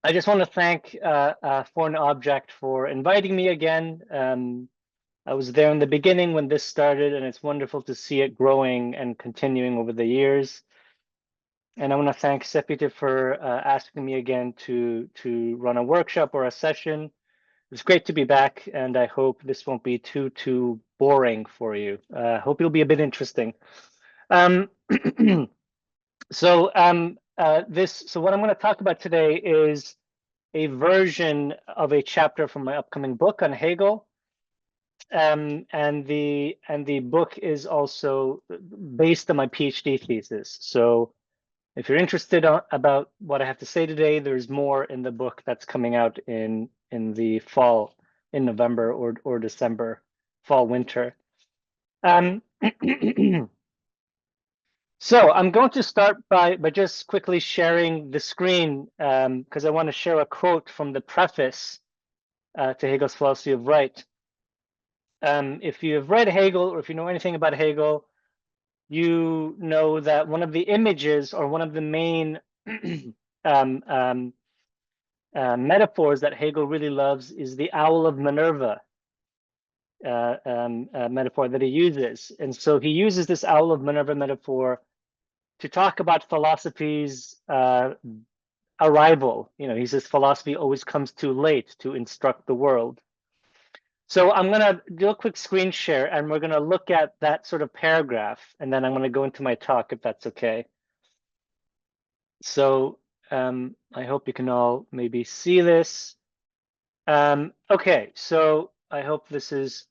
I just want to thank Foreign Object for inviting me again. I was there in the beginning when this started, and it's wonderful to see it growing and continuing over the years. And I want to thank Sepideh for asking me again to run a workshop or a session. It's great to be back, and I hope this won't be too boring for you. I hope it'll be a bit interesting. So what I'm going to talk about today is a version of a chapter from my upcoming book on Hegel. And the book is also based on my PhD thesis. So if you're interested about what I have to say today, there's more in the book that's coming out in the fall, in November or December, fall, winter. So I'm going to start by just quickly sharing the screen because I want to share a quote from the preface to Hegel's philosophy of right. If you have read Hegel, or if you know anything about Hegel, you know that one of the images or one of the main metaphors that Hegel really loves is the owl of Minerva metaphor that he uses. And so he uses this owl of Minerva metaphor to talk about philosophy's arrival. You know, he says philosophy always comes too late to instruct the world. So I'm going to do a quick screen share, and we're going to look at that sort of paragraph, and then I'm going to go into my talk, if that's okay. So I hope you can all maybe see this. Okay, so I hope this is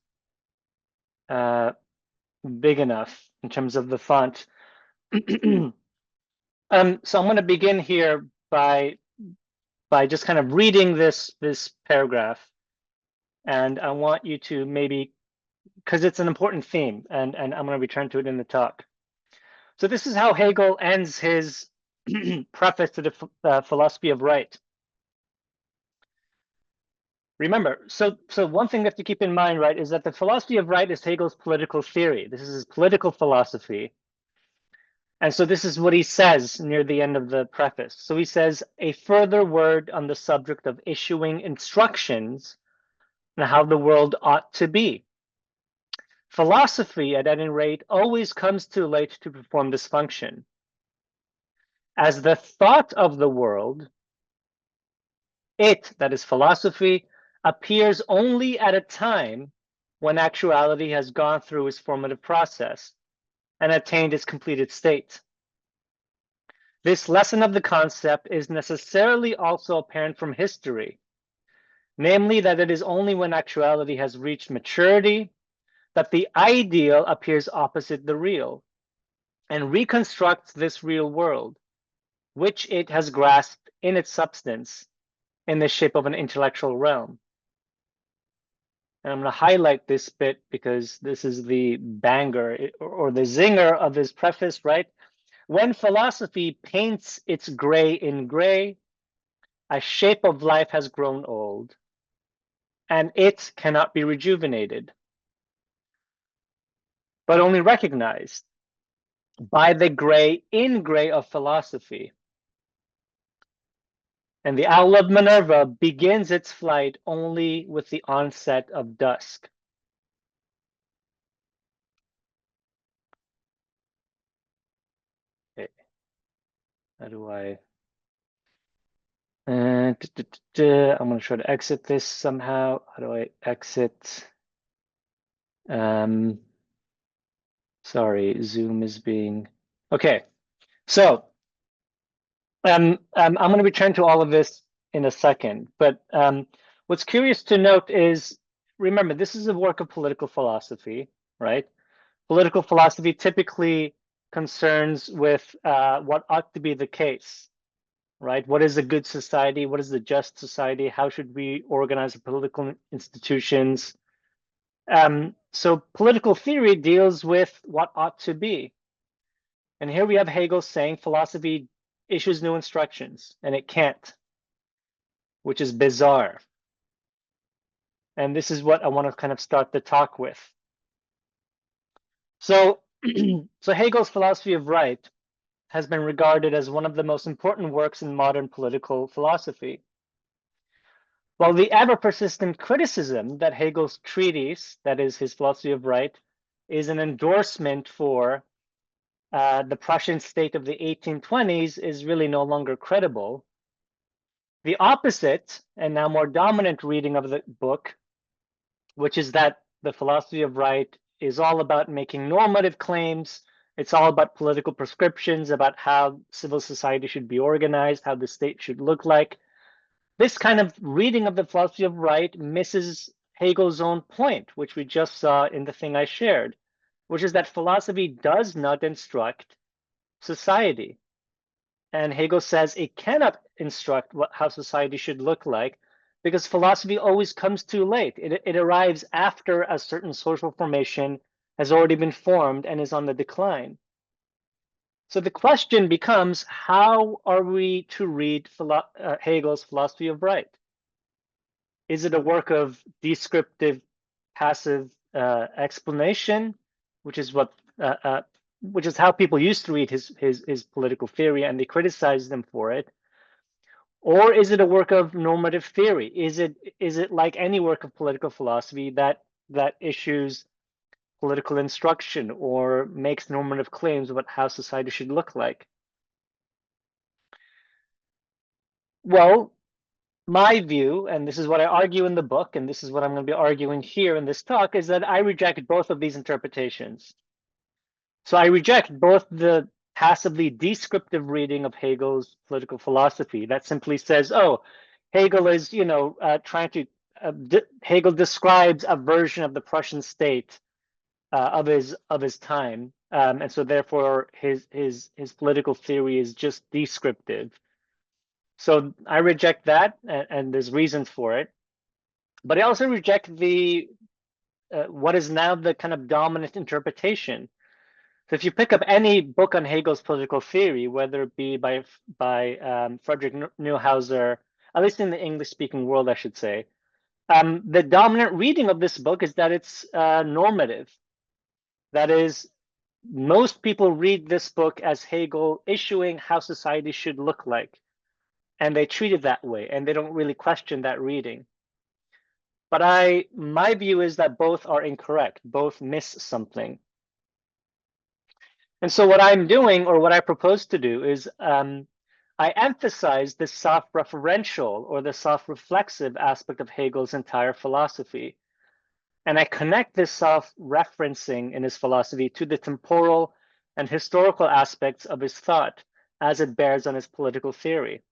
big enough in terms of the font. So I'm going to begin here by just kind of reading this paragraph, and I want you to maybe, because it's an important theme, and I'm going to return to it in the talk. So this is how Hegel ends his preface to the philosophy of right. Remember, so one thing that to keep in mind, right, is that the philosophy of right is Hegel's political theory. This is his political philosophy. And so this is what he says near the end of the preface. So he says, a further word on the subject of issuing instructions on how the world ought to be. Philosophy, at any rate, always comes too late to perform this function. As the thought of the world, it, that is philosophy, appears only at a time when actuality has gone through its formative process and attained its completed state. This lesson of the concept is necessarily also apparent from history, namely that it is only when actuality has reached maturity that the ideal appears opposite the real and reconstructs this real world, which it has grasped in its substance in the shape of an intellectual realm. And I'm going to highlight this bit because this is the banger or the zinger of his preface, right? When philosophy paints its gray in gray, a shape of life has grown old, and it cannot be rejuvenated, but only recognized by the gray in gray of philosophy. And the owl of Minerva begins its flight only with the onset of dusk. Okay. How do I? I'm going to try to exit this somehow. How do I exit? Sorry, Zoom is being okay. So I'm going to return to all of this in a second. But what's curious to note is, remember, this is a work of political philosophy, right? Political philosophy typically concerns with what ought to be the case, right? What is a good society? What is the just society? How should we organize political institutions? So political theory deals with what ought to be. And here we have Hegel saying philosophy issues new instructions, and it can't, which is bizarre. And this is what I want to kind of start the talk with. So, so Hegel's philosophy of right has been regarded as one of the most important works in modern political philosophy. Well, the ever-persistent criticism that Hegel's treatise, that is his philosophy of right, is an endorsement for the Prussian state of the 1820s is really no longer credible. The opposite, and now more dominant reading of the book, which is that the philosophy of right is all about making normative claims. It's all about political prescriptions, about how civil society should be organized, how the state should look like. This kind of reading of the philosophy of right misses Hegel's own point, which we just saw in the thing I shared, which is that philosophy does not instruct society. And Hegel says it cannot instruct how society should look like because philosophy always comes too late. It arrives after a certain social formation has already been formed and is on the decline. So the question becomes, how are we to read Hegel's philosophy of right? Is it a work of descriptive passive explanation, which is how people used to read his political theory, and they criticized him for it? Or is it a work of normative theory? Is it like any work of political philosophy that issues political instruction or makes normative claims about how society should look like? Well, my view, and this is what I argue in the book, and this is what I'm going to be arguing here in this talk, is that I reject both of these interpretations. So I reject both the passively descriptive reading of Hegel's political philosophy that simply says, oh, Hegel is, trying to, Hegel describes a version of the Prussian state of his time, and so therefore his political theory is just descriptive. So I reject that, and there's reasons for it. But I also reject the what is now the kind of dominant interpretation. So if you pick up any book on Hegel's political theory, whether it be by Friedrich Neuhauser, at least in the English-speaking world, I should say, the dominant reading of this book is that it's normative. That is, most people read this book as Hegel issuing how society should look like, and they treat it that way, and they don't really question that reading. But my view is that both are incorrect, both miss something. And so what I'm doing, or what I propose to do, is I emphasize the self-referential or the self-reflexive aspect of Hegel's entire philosophy. And I connect this self-referencing in his philosophy to the temporal and historical aspects of his thought as it bears on his political theory.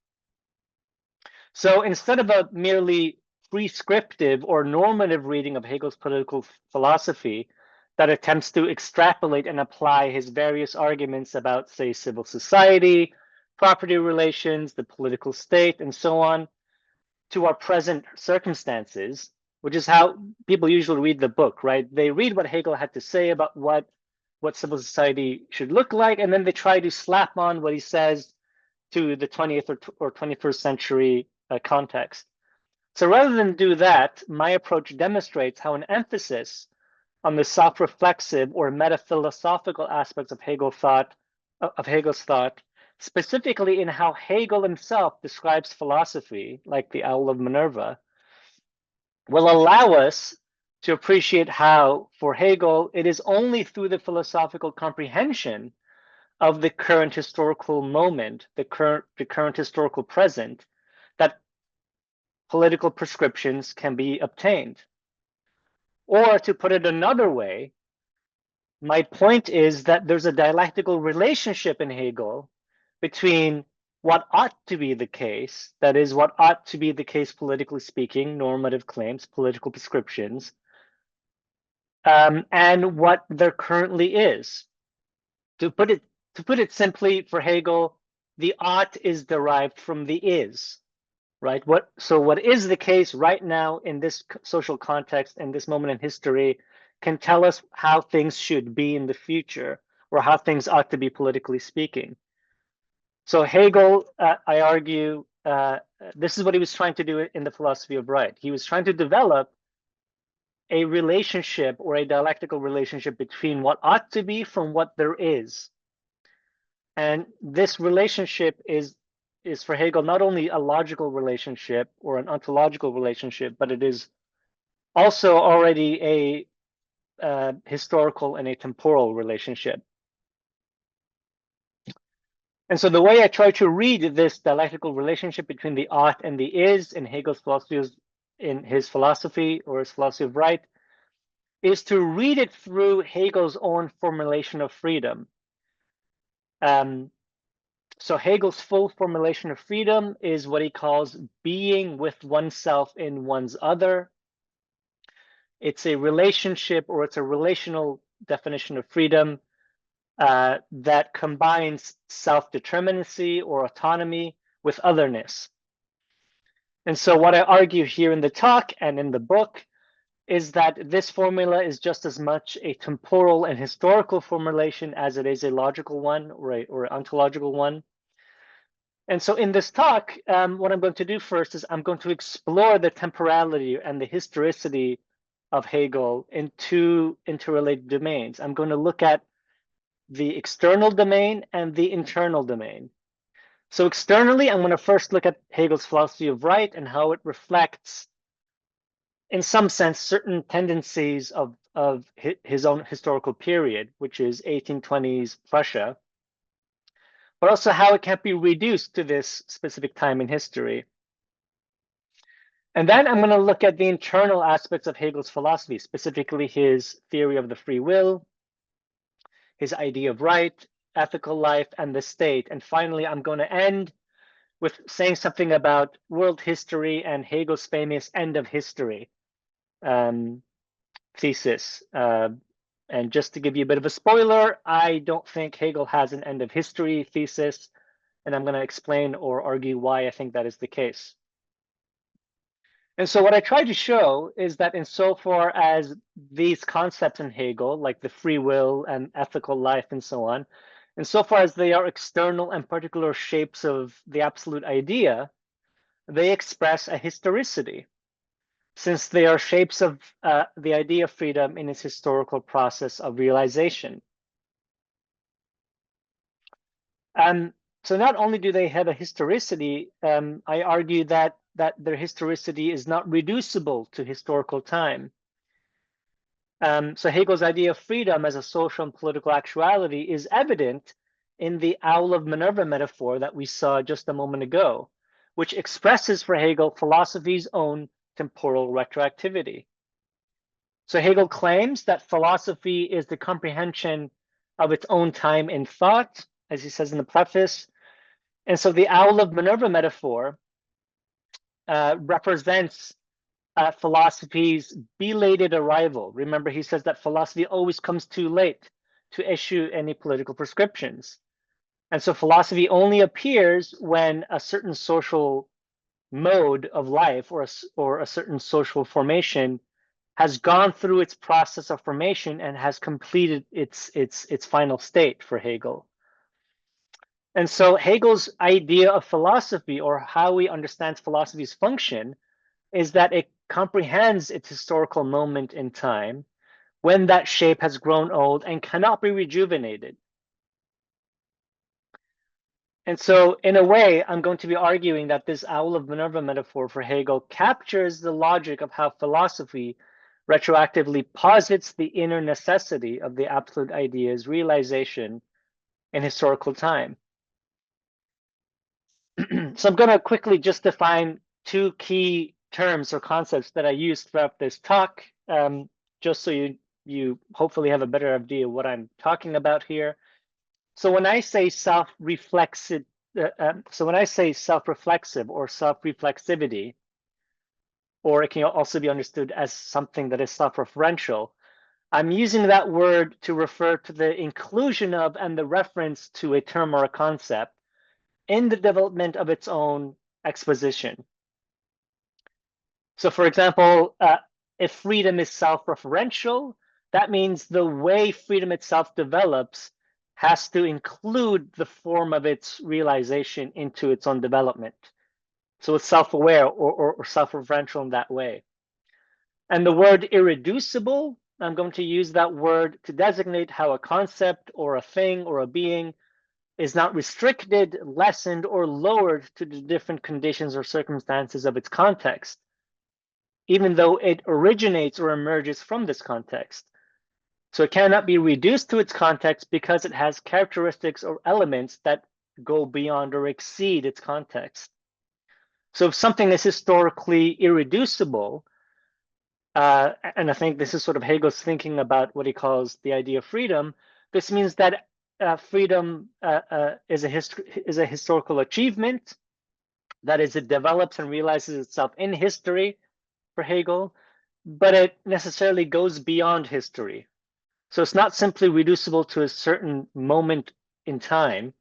So instead of a merely prescriptive or normative reading of Hegel's political philosophy that attempts to extrapolate and apply his various arguments about, say, civil society, property relations, the political state, and so on, to our present circumstances, which is how people usually read the book, right? They read what Hegel had to say about what civil society should look like, and then they try to slap on what he says to the 20th or 21st century context. So rather than do that, my approach demonstrates how an emphasis on the self-reflexive or metaphilosophical aspects of Hegel's thought, specifically in how Hegel himself describes philosophy, like the owl of Minerva, will allow us to appreciate how, for Hegel, it is only through the philosophical comprehension of the current historical moment, the current historical present, that political prescriptions can be obtained. Or to put it another way, my point is that there's a dialectical relationship in Hegel between what ought to be the case, that is, what ought to be the case politically speaking, normative claims, political prescriptions, and what there currently is. To put it simply, for Hegel, the ought is derived from the is, right? So what is the case right now in this social context, in this moment in history, can tell us how things should be in the future, or how things ought to be politically speaking. So Hegel, I argue, this is what he was trying to do in the philosophy of right. He was trying to develop a relationship or a dialectical relationship between what ought to be from what there is. And this relationship is is for Hegel not only a logical relationship or an ontological relationship, but it is also already a historical and a temporal relationship. And so the way I try to read this dialectical relationship between the ought and the is in Hegel's philosophy, in his philosophy or his philosophy of right, is to read it through Hegel's own formulation of freedom. So Hegel's full formulation of freedom is what he calls being with oneself in one's other. It's a relationship, or it's a relational definition of freedom that combines self-determinacy or autonomy with otherness. And so what I argue here in the talk and in the book is that this formula is just as much a temporal and historical formulation as it is a logical one or an ontological one. And so in this talk, what I'm going to do first is I'm going to explore the temporality and the historicity of Hegel in two interrelated domains. I'm going to look at the external domain and the internal domain. So externally, I'm going to first look at Hegel's philosophy of right and how it reflects, in some sense, certain tendencies of his own historical period, which is 1820s Prussia, but also how it can't be reduced to this specific time in history. And then I'm going to look at the internal aspects of Hegel's philosophy, specifically his theory of the free will, his idea of right, ethical life, and the state. And finally, I'm going to end with saying something about world history and Hegel's famous end of history thesis. And just to give you a bit of a spoiler, I don't think Hegel has an end of history thesis, and I'm going to explain or argue why I think that is the case. And so what I try to show is that insofar as these concepts in Hegel, like the free will and ethical life and so on, insofar as they are external and particular shapes of the absolute idea, they express a historicity, since they are shapes of the idea of freedom in its historical process of realization. So not only do they have a historicity, I argue that their historicity is not reducible to historical time. So Hegel's idea of freedom as a social and political actuality is evident in the owl of Minerva metaphor that we saw just a moment ago, which expresses for Hegel philosophy's own temporal retroactivity. So Hegel claims that philosophy is the comprehension of its own time in thought, as he says in the preface. And so the owl of Minerva metaphor represents philosophy's belated arrival. Remember, he says that philosophy always comes too late to issue any political prescriptions. And so philosophy only appears when a certain social mode of life or a certain social formation has gone through its process of formation and has completed its final state for Hegel. And so Hegel's idea of philosophy, or how he understands philosophy's function, is that it comprehends its historical moment in time when that shape has grown old and cannot be rejuvenated. And so in a way, I'm going to be arguing that this owl of Minerva metaphor for Hegel captures the logic of how philosophy retroactively posits the inner necessity of the absolute idea's realization in historical time. So I'm going to quickly just define two key terms or concepts that I used throughout this talk, just so you hopefully have a better idea of what I'm talking about here. So when I say self-reflexive, self-reflexive or self-reflexivity, or it can also be understood as something that is self-referential, I'm using that word to refer to the inclusion of and the reference to a term or a concept in the development of its own exposition. So for example, if freedom is self-referential, that means the way freedom itself develops has to include the form of its realization into its own development. So it's self-aware or self-referential in that way. And the word irreducible, I'm going to use that word to designate how a concept or a thing or a being is not restricted, lessened, or lowered to the different conditions or circumstances of its context, even though it originates or emerges from this context. So it cannot be reduced to its context because it has characteristics or elements that go beyond or exceed its context. So if something is historically irreducible, and I think this is sort of Hegel's thinking about what he calls the idea of freedom, this means that freedom is a historical achievement. That is, it develops and realizes itself in history for Hegel, but it necessarily goes beyond history. So it's not simply reducible to a certain moment in time.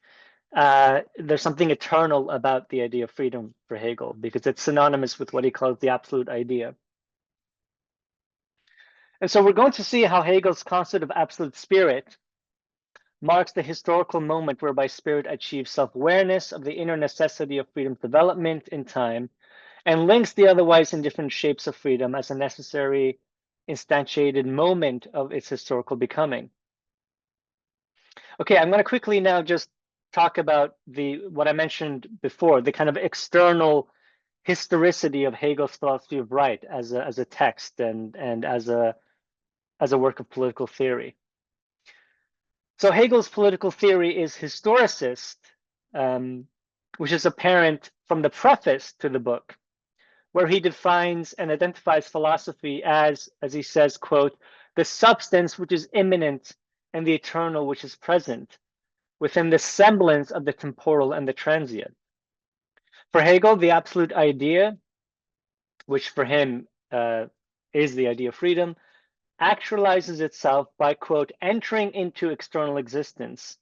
There's something eternal about the idea of freedom for Hegel because it's synonymous with what he calls the absolute idea. And so we're going to see how Hegel's concept of absolute spirit marks the historical moment whereby spirit achieves self-awareness of the inner necessity of freedom's development in time and links the otherwise indifferent shapes of freedom as a necessary instantiated moment of its historical becoming. Okay, I'm going to quickly now just talk about what I mentioned before, the kind of external historicity of Hegel's philosophy of right as a text and as a work of political theory. So Hegel's political theory is historicist, which is apparent from the preface to the book, where he defines and identifies philosophy as he says, quote, the substance which is immanent and the eternal which is present within the semblance of the temporal and the transient. For Hegel, the absolute idea, which for him is the idea of freedom, actualizes itself by, quote, entering into external existence.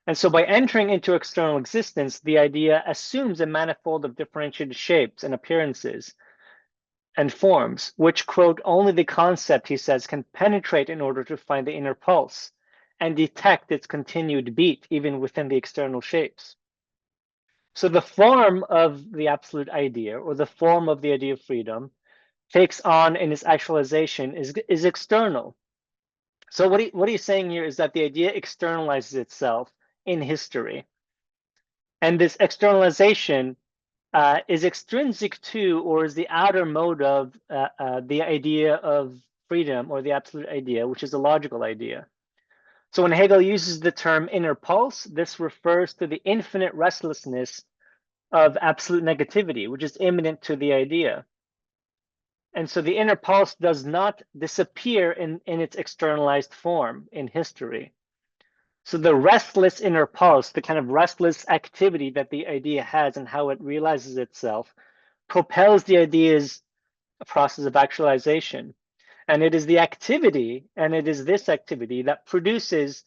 And so by entering into external existence, the idea assumes a manifold of differentiated shapes and appearances and forms, which, quote, only the concept, he says, can penetrate in order to find the inner pulse and detect its continued beat even within the external shapes. So the form of the absolute idea, or the form of the idea of freedom, takes on in its actualization is external. So what he's saying here is that the idea externalizes itself in history. And this externalization is extrinsic to, or is the outer mode of, the idea of freedom, or the absolute idea, which is a logical idea. So when Hegel uses the term inner pulse, this refers to the infinite restlessness of absolute negativity, which is immanent to the idea. And so the inner pulse does not disappear in its externalized form in history. So the restless inner pulse, the kind of restless activity that the idea has and how it realizes itself, propels the idea's process of actualization. And it is the activity, and it is this activity that produces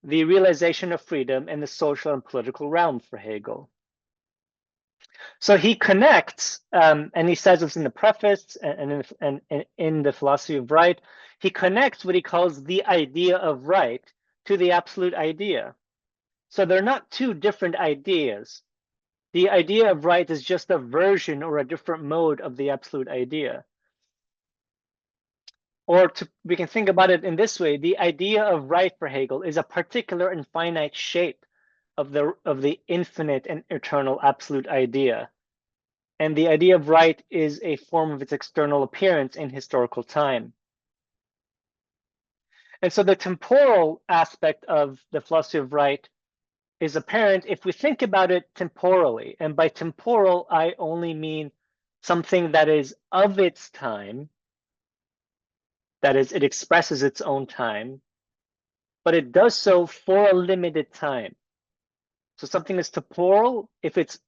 the realization of freedom in the social and political realm for Hegel. So he connects, and he says this in the preface and in the philosophy of right, he connects what he calls the idea of right to the absolute idea. So they're not two different ideas. The idea of right is just a version or a different mode of the absolute idea. Or we can think about it in this way: the idea of right for Hegel is a particular and finite shape of the infinite and eternal absolute idea. And the idea of right is a form of its external appearance in historical time. And so the temporal aspect of the philosophy of right is apparent if we think about it temporally. And by temporal, I only mean something that is of its time, that is, it expresses its own time, but it does so for a limited time. So something is temporal if it's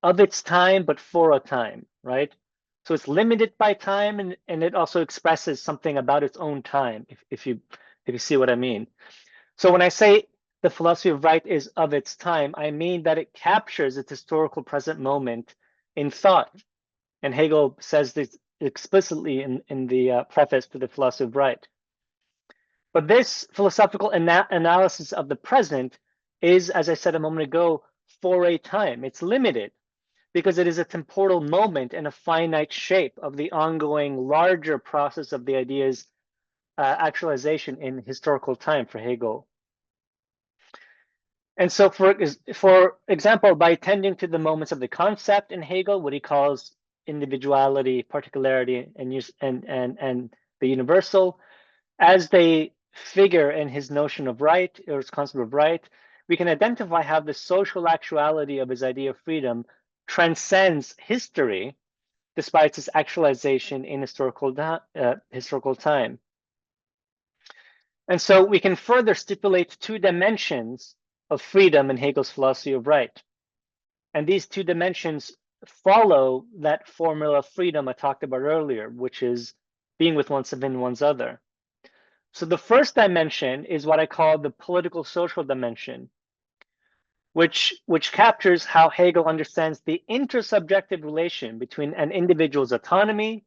of its time, but for a time, right? So it's limited by time, and it also expresses something about its own time, if you see what I mean. So when I say the philosophy of right is of its time, I mean that it captures its historical present moment in thought. And Hegel says this explicitly in the preface to the philosophy of right. But this philosophical analysis of the present is, as I said a moment ago, for a time. It's limited because it is a temporal moment and a finite shape of the ongoing larger process of the idea's actualization in historical time for Hegel. And so, for example, by attending to the moments of the concept in Hegel, what he calls individuality, particularity, and the universal, as they figure in his notion of right or his concept of right, we can identify how the social actuality of his idea of freedom transcends history, despite its actualization in historical time. And so we can further stipulate two dimensions of freedom in Hegel's philosophy of right. And these two dimensions follow that formula of freedom I talked about earlier, which is being with oneself and one's other. So the first dimension is what I call the political social dimension, which captures how Hegel understands the intersubjective relation between an individual's autonomy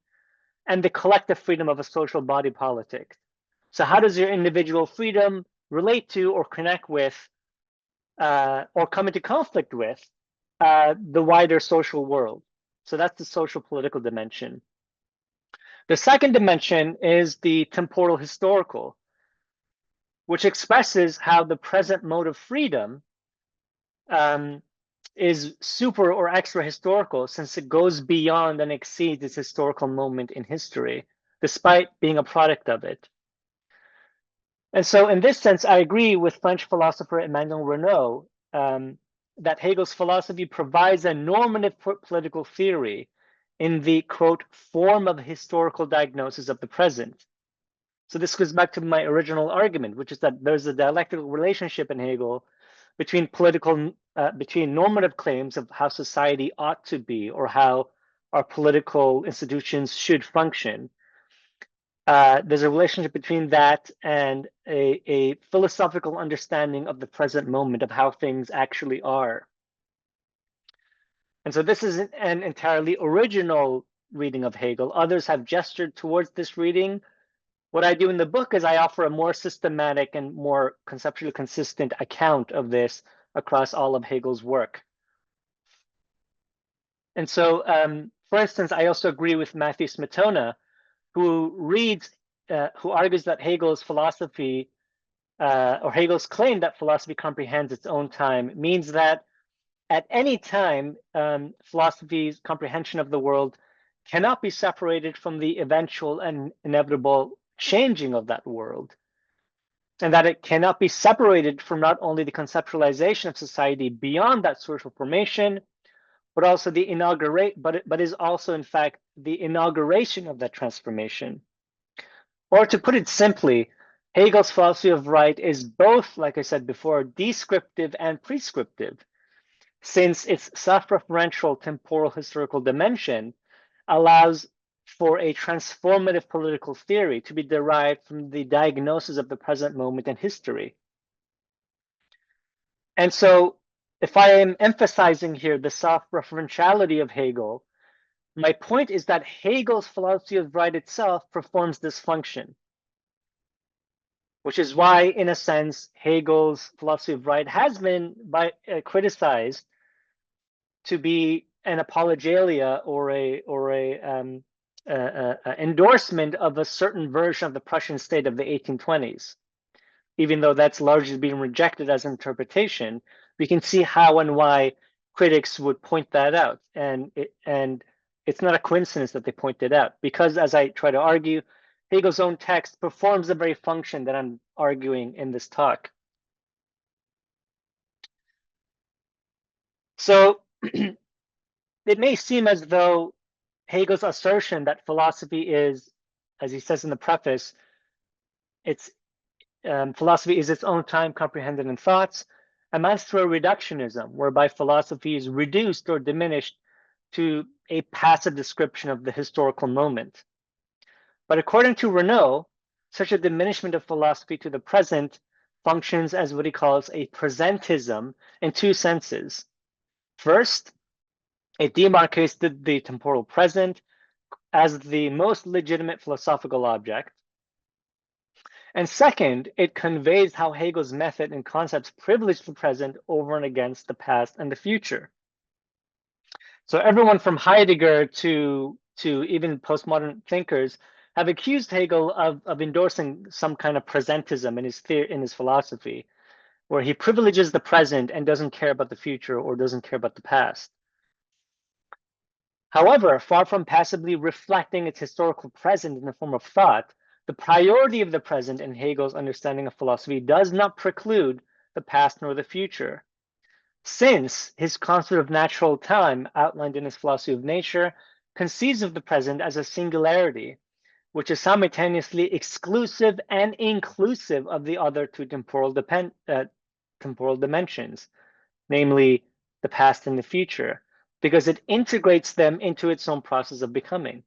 and the collective freedom of a social body politic. So how does your individual freedom relate to or connect with or come into conflict with the wider social world? So that's the social political dimension. The second dimension is the temporal historical, which expresses how the present mode of freedom is super or extra historical, since it goes beyond and exceeds its historical moment in history, despite being a product of it. And so in this sense, I agree with French philosopher Emmanuel Renaud that Hegel's philosophy provides a normative political theory in the, quote, form of historical diagnosis of the present. So this goes back to my original argument, which is that there's a dialectical relationship in Hegel between between normative claims of how society ought to be or how our political institutions should function. There's a relationship between that and a philosophical understanding of the present moment, of how things actually are. And so this is an entirely original reading of Hegel. Others have gestured towards this reading. What I do in the book is I offer a more systematic and more conceptually consistent account of this across all of Hegel's work. And so, for instance, I also agree with Matthew Smetona, who argues that Hegel's philosophy, or Hegel's claim that philosophy comprehends its own time, means that at any time, philosophy's comprehension of the world cannot be separated from the eventual and inevitable changing of that world, and that it cannot be separated from not only the conceptualization of society beyond that social formation, but also the but is also in fact the inauguration of that transformation. Or to put it simply, Hegel's philosophy of right is both, like I said before, descriptive and prescriptive, since its self-referential temporal historical dimension allows for a transformative political theory to be derived from the diagnosis of the present moment in history. And so, if I am emphasizing here the self-referentiality of Hegel, my point is that Hegel's philosophy of right itself performs this function, which is why, in a sense, Hegel's philosophy of right has been criticized to be an apologelia or a endorsement of a certain version of the Prussian state of the 1820s. Even though that's largely being rejected as interpretation, we can see how and why critics would point that out. And it's not a coincidence that they point it out, because as I try to argue, Hegel's own text performs the very function that I'm arguing in this talk. So it may seem as though Hegel's assertion that philosophy is, as he says in the preface, philosophy is its own time comprehended in thoughts, amounts to a reductionism, whereby philosophy is reduced or diminished to a passive description of the historical moment. But according to Renaud, such a diminishment of philosophy to the present functions as what he calls a presentism in two senses. First, it demarcates the temporal present as the most legitimate philosophical object. And second, it conveys how Hegel's method and concepts privilege the present over and against the past and the future. So everyone from Heidegger to even postmodern thinkers have accused Hegel of endorsing some kind of presentism in his philosophy, where he privileges the present and doesn't care about the future or doesn't care about the past. However, far from passively reflecting its historical present in the form of thought, the priority of the present in Hegel's understanding of philosophy does not preclude the past nor the future. Since his concept of natural time, outlined in his philosophy of nature, conceives of the present as a singularity, which is simultaneously exclusive and inclusive of the other two temporal dimensions, namely the past and the future, because it integrates them into its own process of becoming.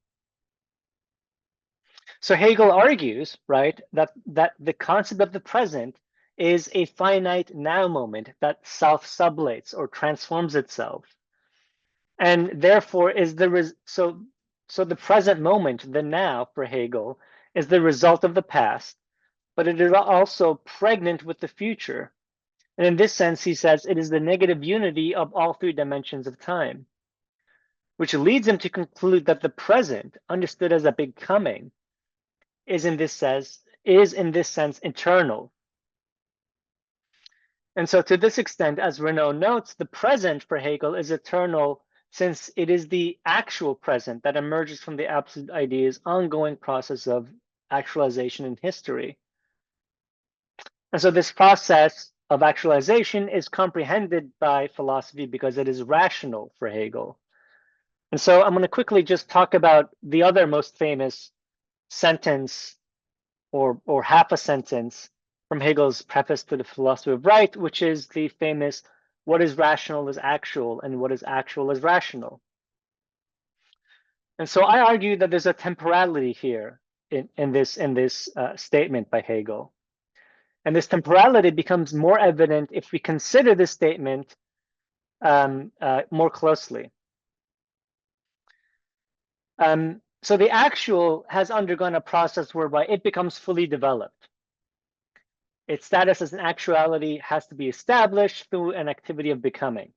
So Hegel argues, right, that the concept of the present is a finite now moment that self-sublates or transforms itself, and therefore is so the present moment, the now for Hegel, is the result of the past, but it is also pregnant with the future. And in this sense, he says it is the negative unity of all three dimensions of time, which leads him to conclude that the present, understood as a becoming, is in this sense eternal. And so to this extent, as Renaud notes, the present for Hegel is eternal since it is the actual present that emerges from the absolute idea's ongoing process of actualization in history. And so this process of actualization is comprehended by philosophy because it is rational for Hegel. And so I'm going to quickly just talk about the other most famous sentence or half a sentence from Hegel's preface to the philosophy of right, which is the famous "what is rational is actual and what is actual is rational." And so I argue that there's a temporality here in this statement by Hegel. And this temporality becomes more evident if we consider this statement more closely. So the actual has undergone a process whereby it becomes fully developed. Its status as an actuality has to be established through an activity of becoming.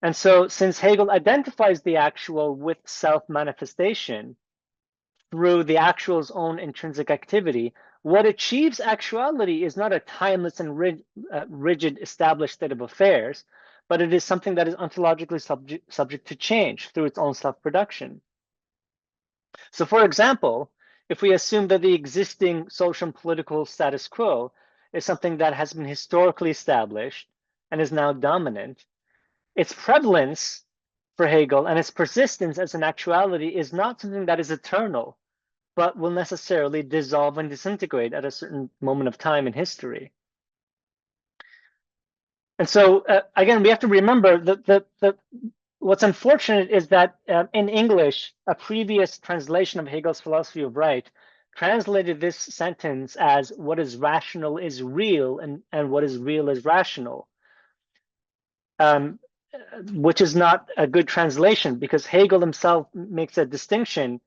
And so since Hegel identifies the actual with self-manifestation through the actual's own intrinsic activity, what achieves actuality is not a timeless and rigid established state of affairs, but it is something that is ontologically subject to change through its own self-production. So for example, if we assume that the existing social and political status quo is something that has been historically established and is now dominant, its prevalence for Hegel and its persistence as an actuality is not something that is eternal, but will necessarily dissolve and disintegrate at a certain moment of time in history. And so again, we have to remember that what's unfortunate is that in English, a previous translation of Hegel's philosophy of right translated this sentence as "what is rational is real and what is real is rational," which is not a good translation because Hegel himself makes a distinction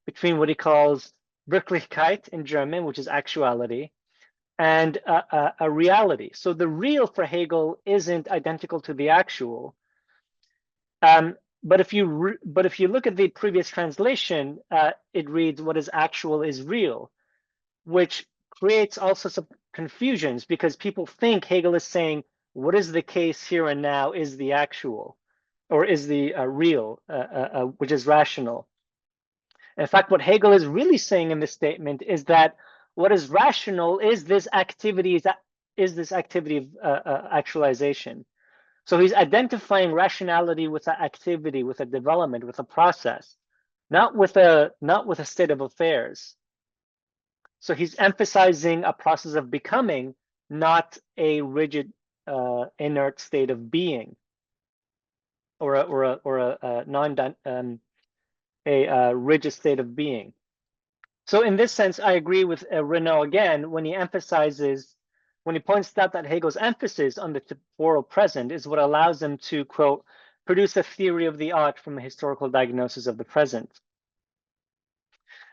between what he calls Wirklichkeit in German, which is actuality, and a reality. So the real for Hegel isn't identical to the actual. But if you look at the previous translation, it reads "what is actual is real," which creates all sorts of confusions because people think Hegel is saying what is the case here and now is the actual, or is the real, which is rational. In fact, what Hegel is really saying in this statement is that what is rational is this activity of actualization. So he's identifying rationality with an activity, with a development, with a process, not with a state of affairs. So he's emphasizing a process of becoming, not a rigid, inert state of being, or a rigid state of being. So in this sense, I agree with Renaud again when he points out that Hegel's emphasis on the temporal present is what allows him to, quote, produce a theory of the art from a historical diagnosis of the present.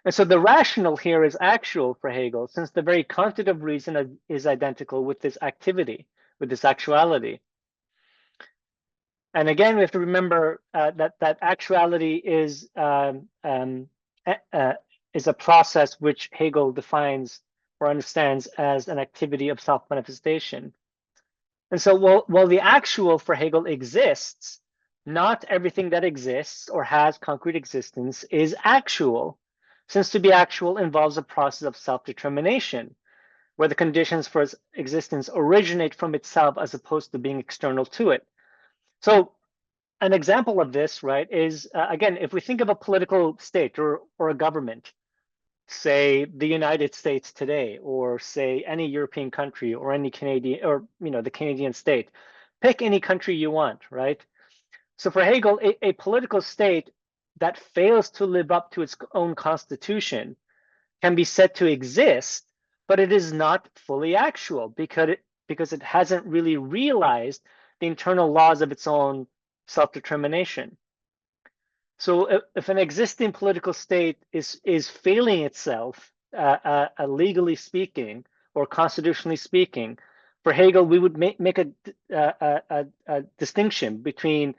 And so the rational here is actual for Hegel, since the very content of reason is identical with this activity, with this actuality. And again, we have to remember that actuality is a process which Hegel defines or understands as an activity of self-manifestation. And so while the actual for Hegel exists, not everything that exists or has concrete existence is actual, since to be actual involves a process of self-determination, where the conditions for its existence originate from itself as opposed to being external to it. So an example of this, right, is, again, if we think of a political state or a government, say the United States today, or say any European country, or any Canadian, or the Canadian state. Pick any country you want, right? So for Hegel, a political state that fails to live up to its own constitution can be said to exist, but it is not fully actual because it hasn't really realized the internal laws of its own self-determination. So if an existing political state is failing itself, legally speaking or constitutionally speaking, for Hegel, we would make a distinction between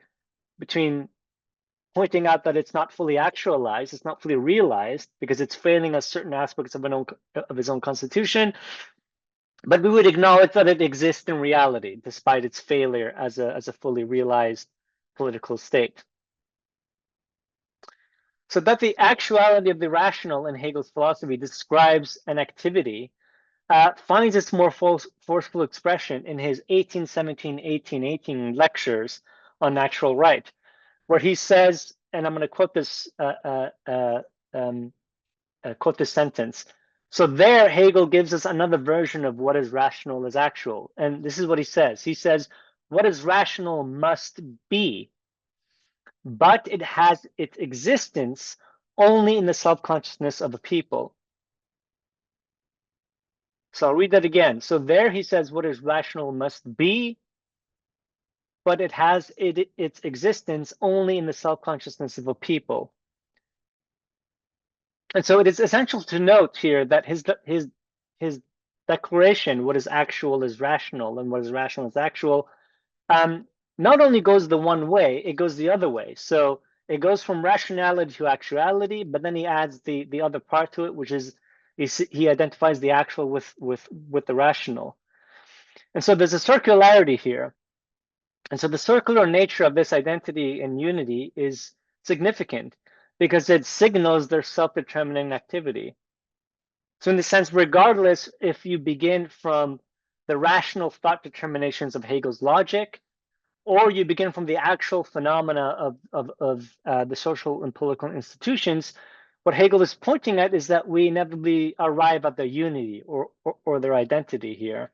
pointing out that it's not fully actualized, it's not fully realized because it's failing as certain aspects of his own constitution, but we would acknowledge that it exists in reality despite its failure as a fully realized political state. So that the actuality of the rational in Hegel's philosophy describes an activity finds its more forceful expression in his 1817-1818 lectures on natural right, where he says, and I'm going to quote this sentence. So there, Hegel gives us another version of what is rational as actual, and this is what he says. He says, "What is rational must be, but it has its existence only in the self-consciousness of a people." So I'll read that again. So there he says what is rational must be, but it has its existence only in the self-consciousness of a people. And so it is essential to note here that his declaration, what is actual is rational and what is rational is actual, not only goes the one way, it goes the other way. So it goes from rationality to actuality, but then he adds the other part to it, which is he identifies the actual with the rational. And so there's a circularity here. And so the circular nature of this identity and unity is significant because it signals their self-determining activity. So in the sense, regardless if you begin from the rational thought determinations of Hegel's logic, or you begin from the actual phenomena of the social and political institutions, what Hegel is pointing at is that we inevitably arrive at their unity or their identity here.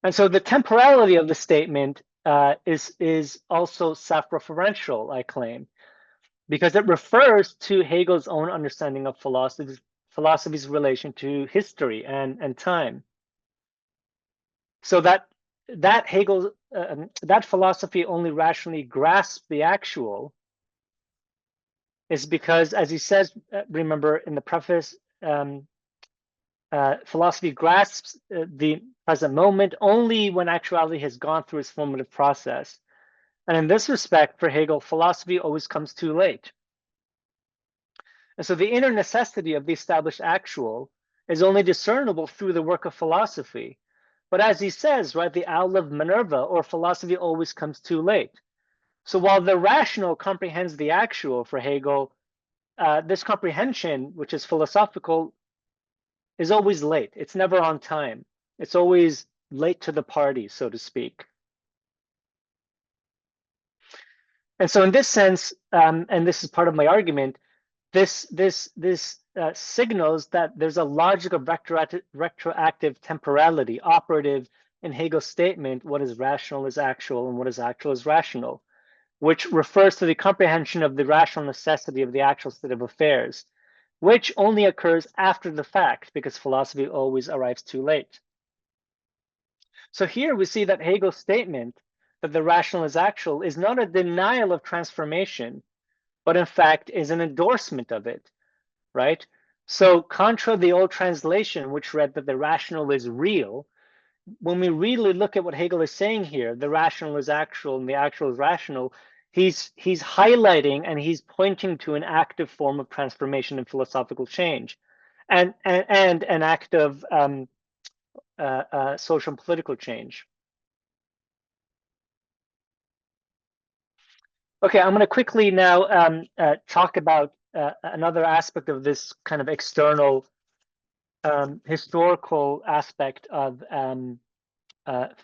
And so the temporality of the statement is also self-referential, I claim, because it refers to Hegel's own understanding of philosophy's relation to history and time. So that Hegel, that philosophy only rationally grasps the actual is because, as he says, remember in the preface, philosophy grasps the present moment only when actuality has gone through its formative process. And in this respect, for Hegel, philosophy always comes too late. And so the inner necessity of the established actual is only discernible through the work of philosophy. But as he says, right, the owl of Minerva, or philosophy always comes too late. So while the rational comprehends the actual for Hegel, this comprehension, which is philosophical, is always late. It's never on time. It's always late to the party, so to speak. And so in this sense, and this is part of my argument, this signals that there's a logic of retroactive temporality operative in Hegel's statement, what is rational is actual and what is actual is rational, which refers to the comprehension of the rational necessity of the actual state of affairs, which only occurs after the fact because philosophy always arrives too late. So here we see that Hegel's statement that the rational is actual is not a denial of transformation, but in fact is an endorsement of it, right? So contra the old translation, which read that the rational is real, when we really look at what Hegel is saying here, the rational is actual and the actual is rational, he's highlighting and he's pointing to an active form of transformation and philosophical change, and an act of social and political change. Okay, I'm going to quickly now talk about another aspect of this kind of external historical aspect of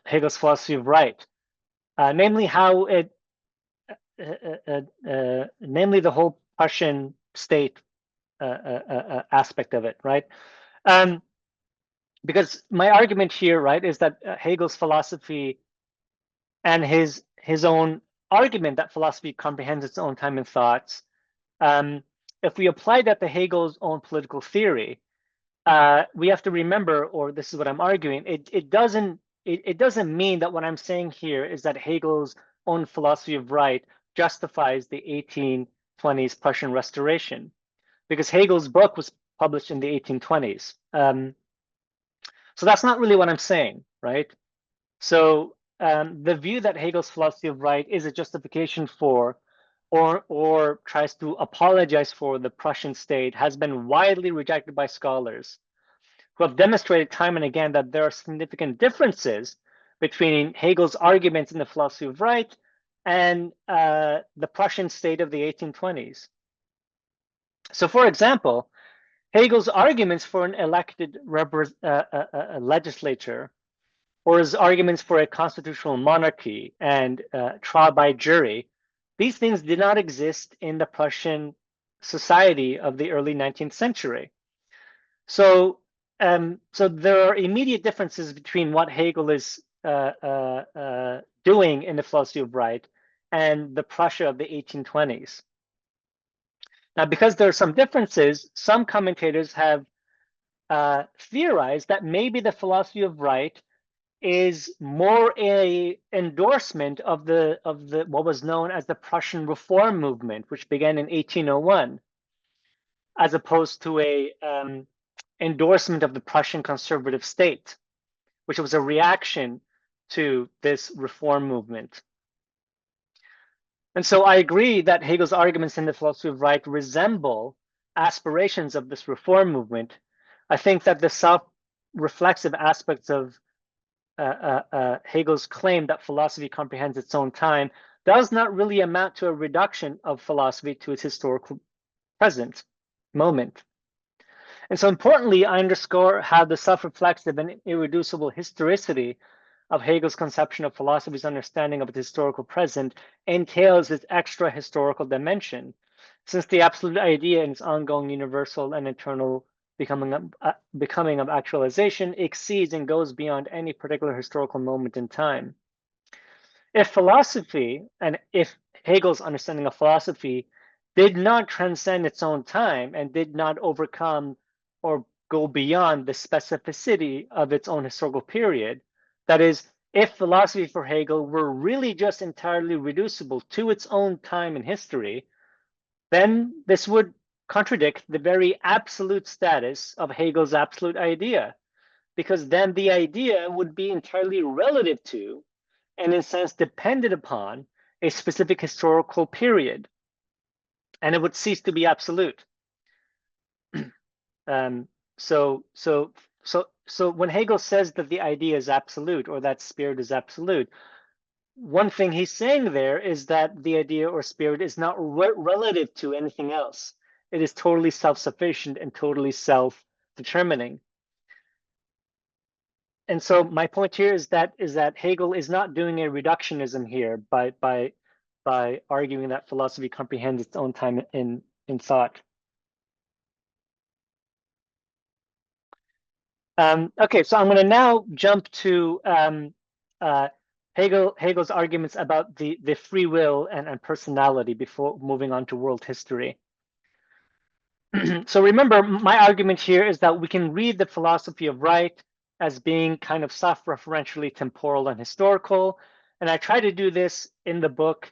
Hegel's philosophy of right, namely how it, namely the whole Prussian state aspect of it, right? Because my argument here, right, is that Hegel's philosophy and his own argument that philosophy comprehends its own time and thoughts, if we apply that to Hegel's own political theory, we have to remember, or this is what I'm arguing, it doesn't mean that what I'm saying here is that Hegel's own philosophy of right justifies the 1820s Prussian Restoration, because Hegel's book was published in the 1820s. So that's not really what I'm saying, right? So the view that Hegel's philosophy of right is a justification for, or tries to apologize for, the Prussian state has been widely rejected by scholars who have demonstrated time and again that there are significant differences between Hegel's arguments in the philosophy of right and the Prussian state of the 1820s. So, for example, Hegel's arguments for an elected legislature, or his arguments for a constitutional monarchy and trial by jury, these things did not exist in the Prussian society of the early 19th century. So, so there are immediate differences between what Hegel is doing in the philosophy of right and the Prussia of the 1820s. Now, because there are some differences, some commentators have theorized that maybe the philosophy of right is more a endorsement of the what was known as the Prussian reform movement, which began in 1801, as opposed to a endorsement of the Prussian conservative state, which was a reaction to this reform movement. And so I agree that Hegel's arguments in the philosophy of right resemble aspirations of this reform movement. I think that the self-reflexive aspects of Hegel's claim that philosophy comprehends its own time does not really amount to a reduction of philosophy to its historical present moment. And so importantly, I underscore how the self-reflexive and irreducible historicity of Hegel's conception of philosophy's understanding of its historical present entails its extra historical dimension, since the absolute idea in its ongoing universal and eternal becoming of actualization exceeds and goes beyond any particular historical moment in time. If philosophy, and if Hegel's understanding of philosophy did not transcend its own time and did not overcome or go beyond the specificity of its own historical period, that is, if philosophy for Hegel were really just entirely reducible to its own time in history, then this would contradict the very absolute status of Hegel's absolute idea, because then the idea would be entirely relative to, and in a sense dependent upon, a specific historical period, and it would cease to be absolute. So when Hegel says that the idea is absolute, or that spirit is absolute, one thing he's saying there is that the idea or spirit is not relative to anything else. It is totally self-sufficient and totally self-determining. And so my point here is that Hegel is not doing a reductionism here by arguing that philosophy comprehends its own time in thought. Okay, so I'm going to now jump to Hegel's arguments about the free will and personality before moving on to world history. So remember, my argument here is that we can read the philosophy of right as being kind of self-referentially temporal and historical. And I try to do this in the book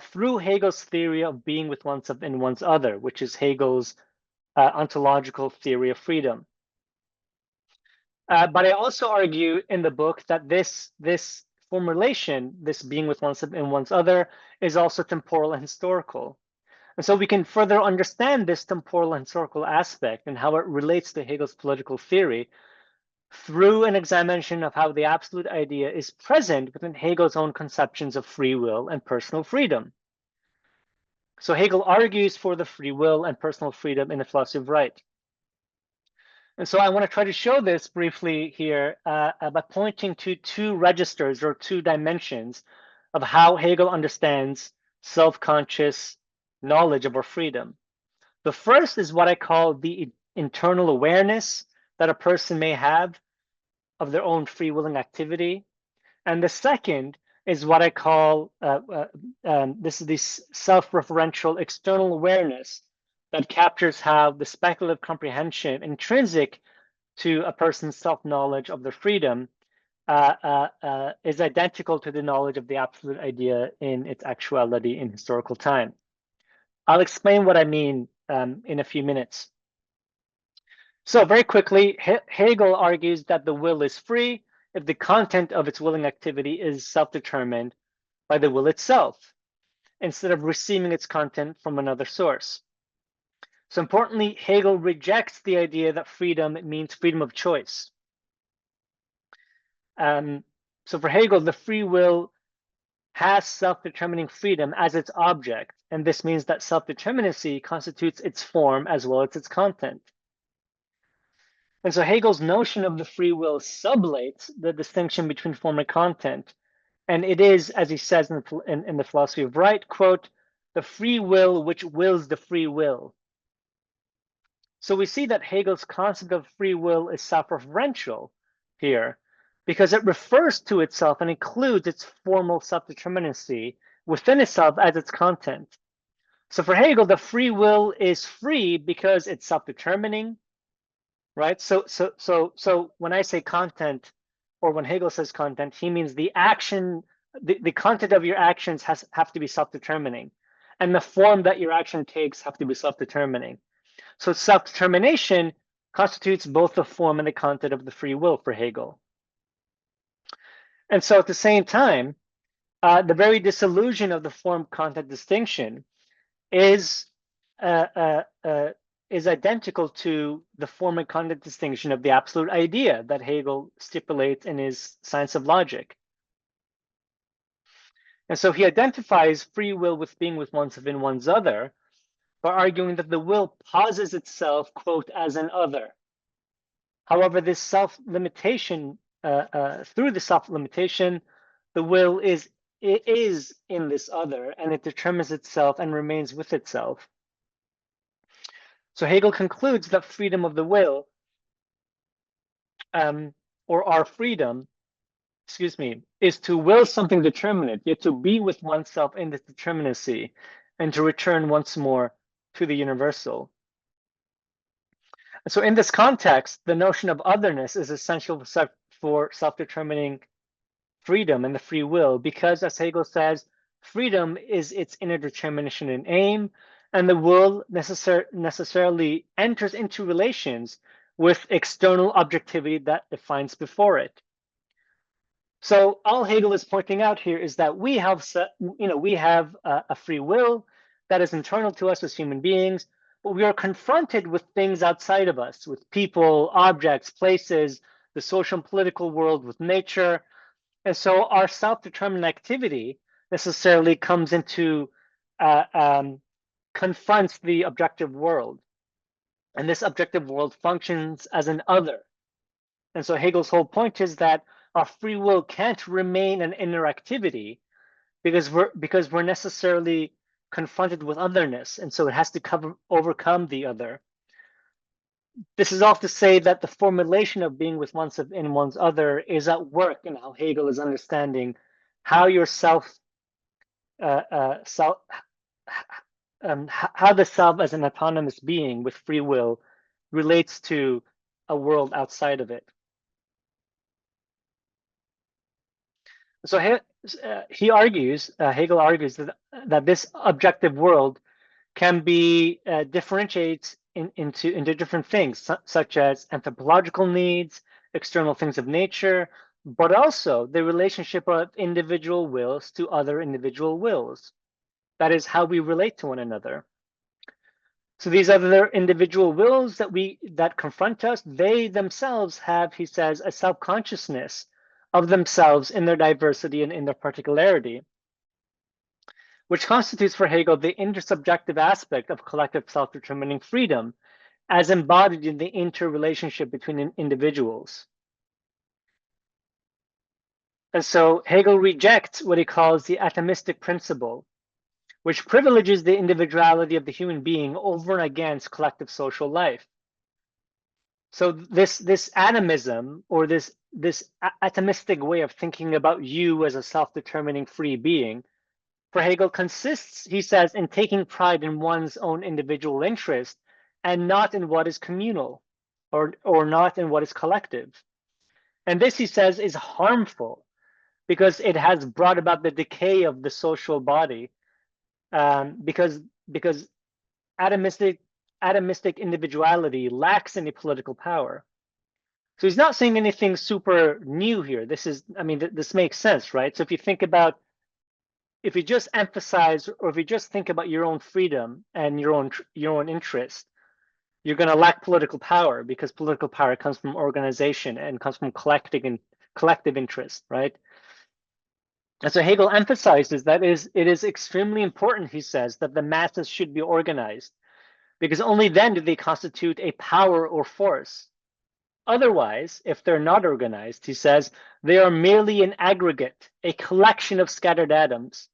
through Hegel's theory of being with oneself and one's other, which is Hegel's ontological theory of freedom. But I also argue in the book that this formulation, this being with oneself and one's other, is also temporal and historical. And so we can further understand this temporal and historical aspect and how it relates to Hegel's political theory through an examination of how the absolute idea is present within Hegel's own conceptions of free will and personal freedom. So Hegel argues for the free will and personal freedom in the philosophy of right. And so I want to try to show this briefly here by pointing to two registers or two dimensions of how Hegel understands self-conscious knowledge of our freedom. The first is what I call the internal awareness that a person may have of their own free willing activity. And the second is what I call this is the self-referential external awareness that captures how the speculative comprehension intrinsic to a person's self-knowledge of their freedom is identical to the knowledge of the absolute idea in its actuality in historical time. I'll explain what I mean in a few minutes. So very quickly, Hegel argues that the will is free if the content of its willing activity is self-determined by the will itself, instead of receiving its content from another source. So importantly, Hegel rejects the idea that freedom means freedom of choice. So for Hegel, the free will has self-determining freedom as its object, and this means that self-determinacy constitutes its form as well as its content. And so Hegel's notion of the free will sublates the distinction between form and content. And it is, as he says in the philosophy of right, quote, the free will which wills the free will. So we see that Hegel's concept of free will is self-referential here because it refers to itself and includes its formal self-determinacy within itself as its content. So for Hegel, the free will is free because it's self-determining, right? So when I say content, or when Hegel says content, he means the action, the content of your actions have to be self-determining, and the form that your action takes have to be self-determining. So self-determination constitutes both the form and the content of the free will for Hegel. And so at the same time, the very dissolution of the form-content distinction is identical to the form and content distinction of the absolute idea that Hegel stipulates in his Science of Logic. And so he identifies free will with being with oneself in one's other by arguing that the will posits itself, quote, as an other. However, this self-limitation, through the self-limitation, the will is in this other, and it determines itself and remains with itself. So Hegel concludes that freedom of the will, or our freedom, is to will something determinate, yet to be with oneself in this determinacy, and to return once more to the universal. So in this context, the notion of otherness is essential for self-determining freedom and the free will, because, as Hegel says, freedom is its inner determination and aim, and the will necessarily enters into relations with external objectivity that it finds before it. So all Hegel is pointing out here is that we have a free will that is internal to us as human beings, but we are confronted with things outside of us, with people, objects, places, the social and political world, with nature. And so our self-determined activity necessarily comes into, confronts the objective world. And this objective world functions as an other. And so Hegel's whole point is that our free will can't remain an inner activity because we're necessarily confronted with otherness, and so it has to overcome the other. This is all to say that the formulation of being with oneself in one's other is at work in how Hegel is understanding how your how the self as an autonomous being with free will relates to a world outside of it. So Hegel argues that this objective world can be differentiated into different things, such as anthropological needs, external things of nature, but also the relationship of individual wills to other individual wills. That is how we relate to one another. So these other individual wills that confront us, they themselves have, he says, a self-consciousness of themselves in their diversity and in their particularity, which constitutes for Hegel the intersubjective aspect of collective self-determining freedom as embodied in the interrelationship between individuals. And so Hegel rejects what he calls the atomistic principle, which privileges the individuality of the human being over and against collective social life. So this atomism, or this atomistic way of thinking about you as a self-determining free being, for Hegel consists, he says, in taking pride in one's own individual interest and not in what is communal, or not in what is collective. And this, he says, is harmful because it has brought about the decay of the social body, because atomistic individuality lacks any political power. So he's not saying anything super new here. This is, I mean, this makes sense, right? So if you think about, if you just emphasize, or if you just think about your own freedom and your own interest, you're going to lack political power, because political power comes from organization and comes from collective interest, right? And so Hegel emphasizes that it is extremely important, he says, that the masses should be organized, because only then do they constitute a power or force. Otherwise, if they're not organized, he says, they are merely an aggregate, a collection of scattered atoms.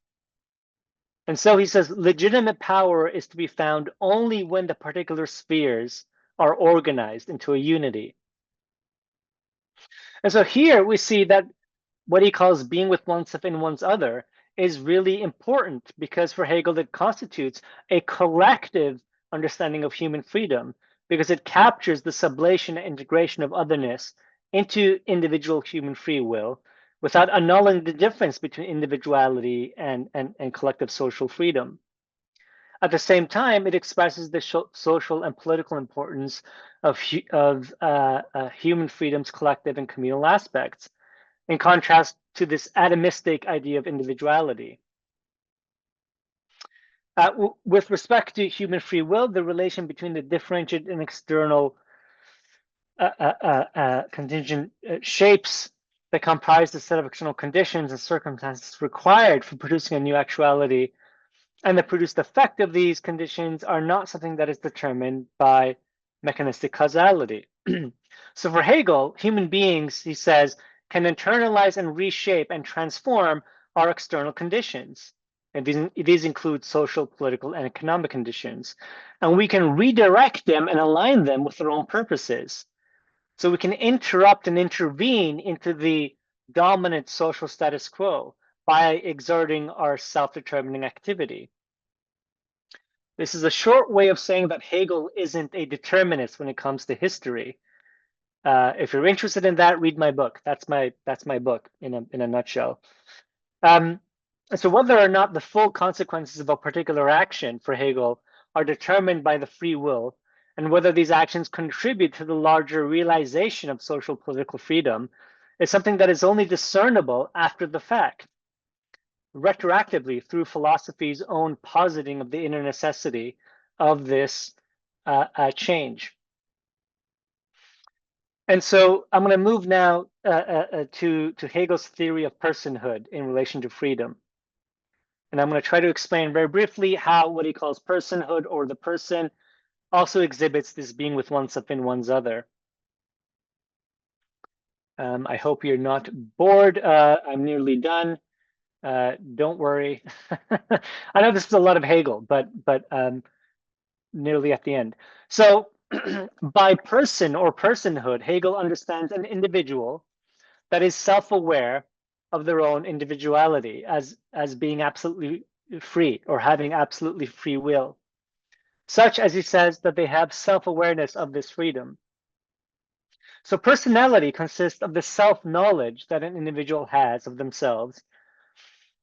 And so he says, legitimate power is to be found only when the particular spheres are organized into a unity. And so here we see that what he calls being with oneself and one's other is really important, because for Hegel, it constitutes a collective understanding of human freedom, because it captures the sublation and integration of otherness into individual human free will without annulling the difference between individuality and collective social freedom. At the same time, it expresses the social and political importance of human freedom's collective and communal aspects, in contrast to this atomistic idea of individuality. With respect to human free will, the relation between the differentiated and external contingent shapes that comprise the set of external conditions and circumstances required for producing a new actuality, and the produced effect of these conditions, are not something that is determined by mechanistic causality. So for Hegel, human beings, he says, can internalize and reshape and transform our external conditions. And these include social, political, and economic conditions. And we can redirect them and align them with their own purposes. So we can interrupt and intervene into the dominant social status quo by exerting our self-determining activity. This is a short way of saying that Hegel isn't a determinist when it comes to history. If you're interested in that, read my book. That's my book in a nutshell. So whether or not the full consequences of a particular action for Hegel are determined by the free will, and whether these actions contribute to the larger realization of social political freedom, is something that is only discernible after the fact, retroactively through philosophy's own positing of the inner necessity of this change. And so I'm going to move now to Hegel's theory of personhood in relation to freedom. And I'm going to try to explain very briefly how what he calls personhood, or the person, also exhibits this being with oneself and one's other. I hope you're not bored. I'm nearly done. Don't worry. I know this is a lot of Hegel, but nearly at the end. So by person or personhood, Hegel understands an individual that is self-aware of their own individuality as being absolutely free, or having absolutely free will, such as he says that they have self-awareness of this freedom. So personality consists of the self-knowledge that an individual has of themselves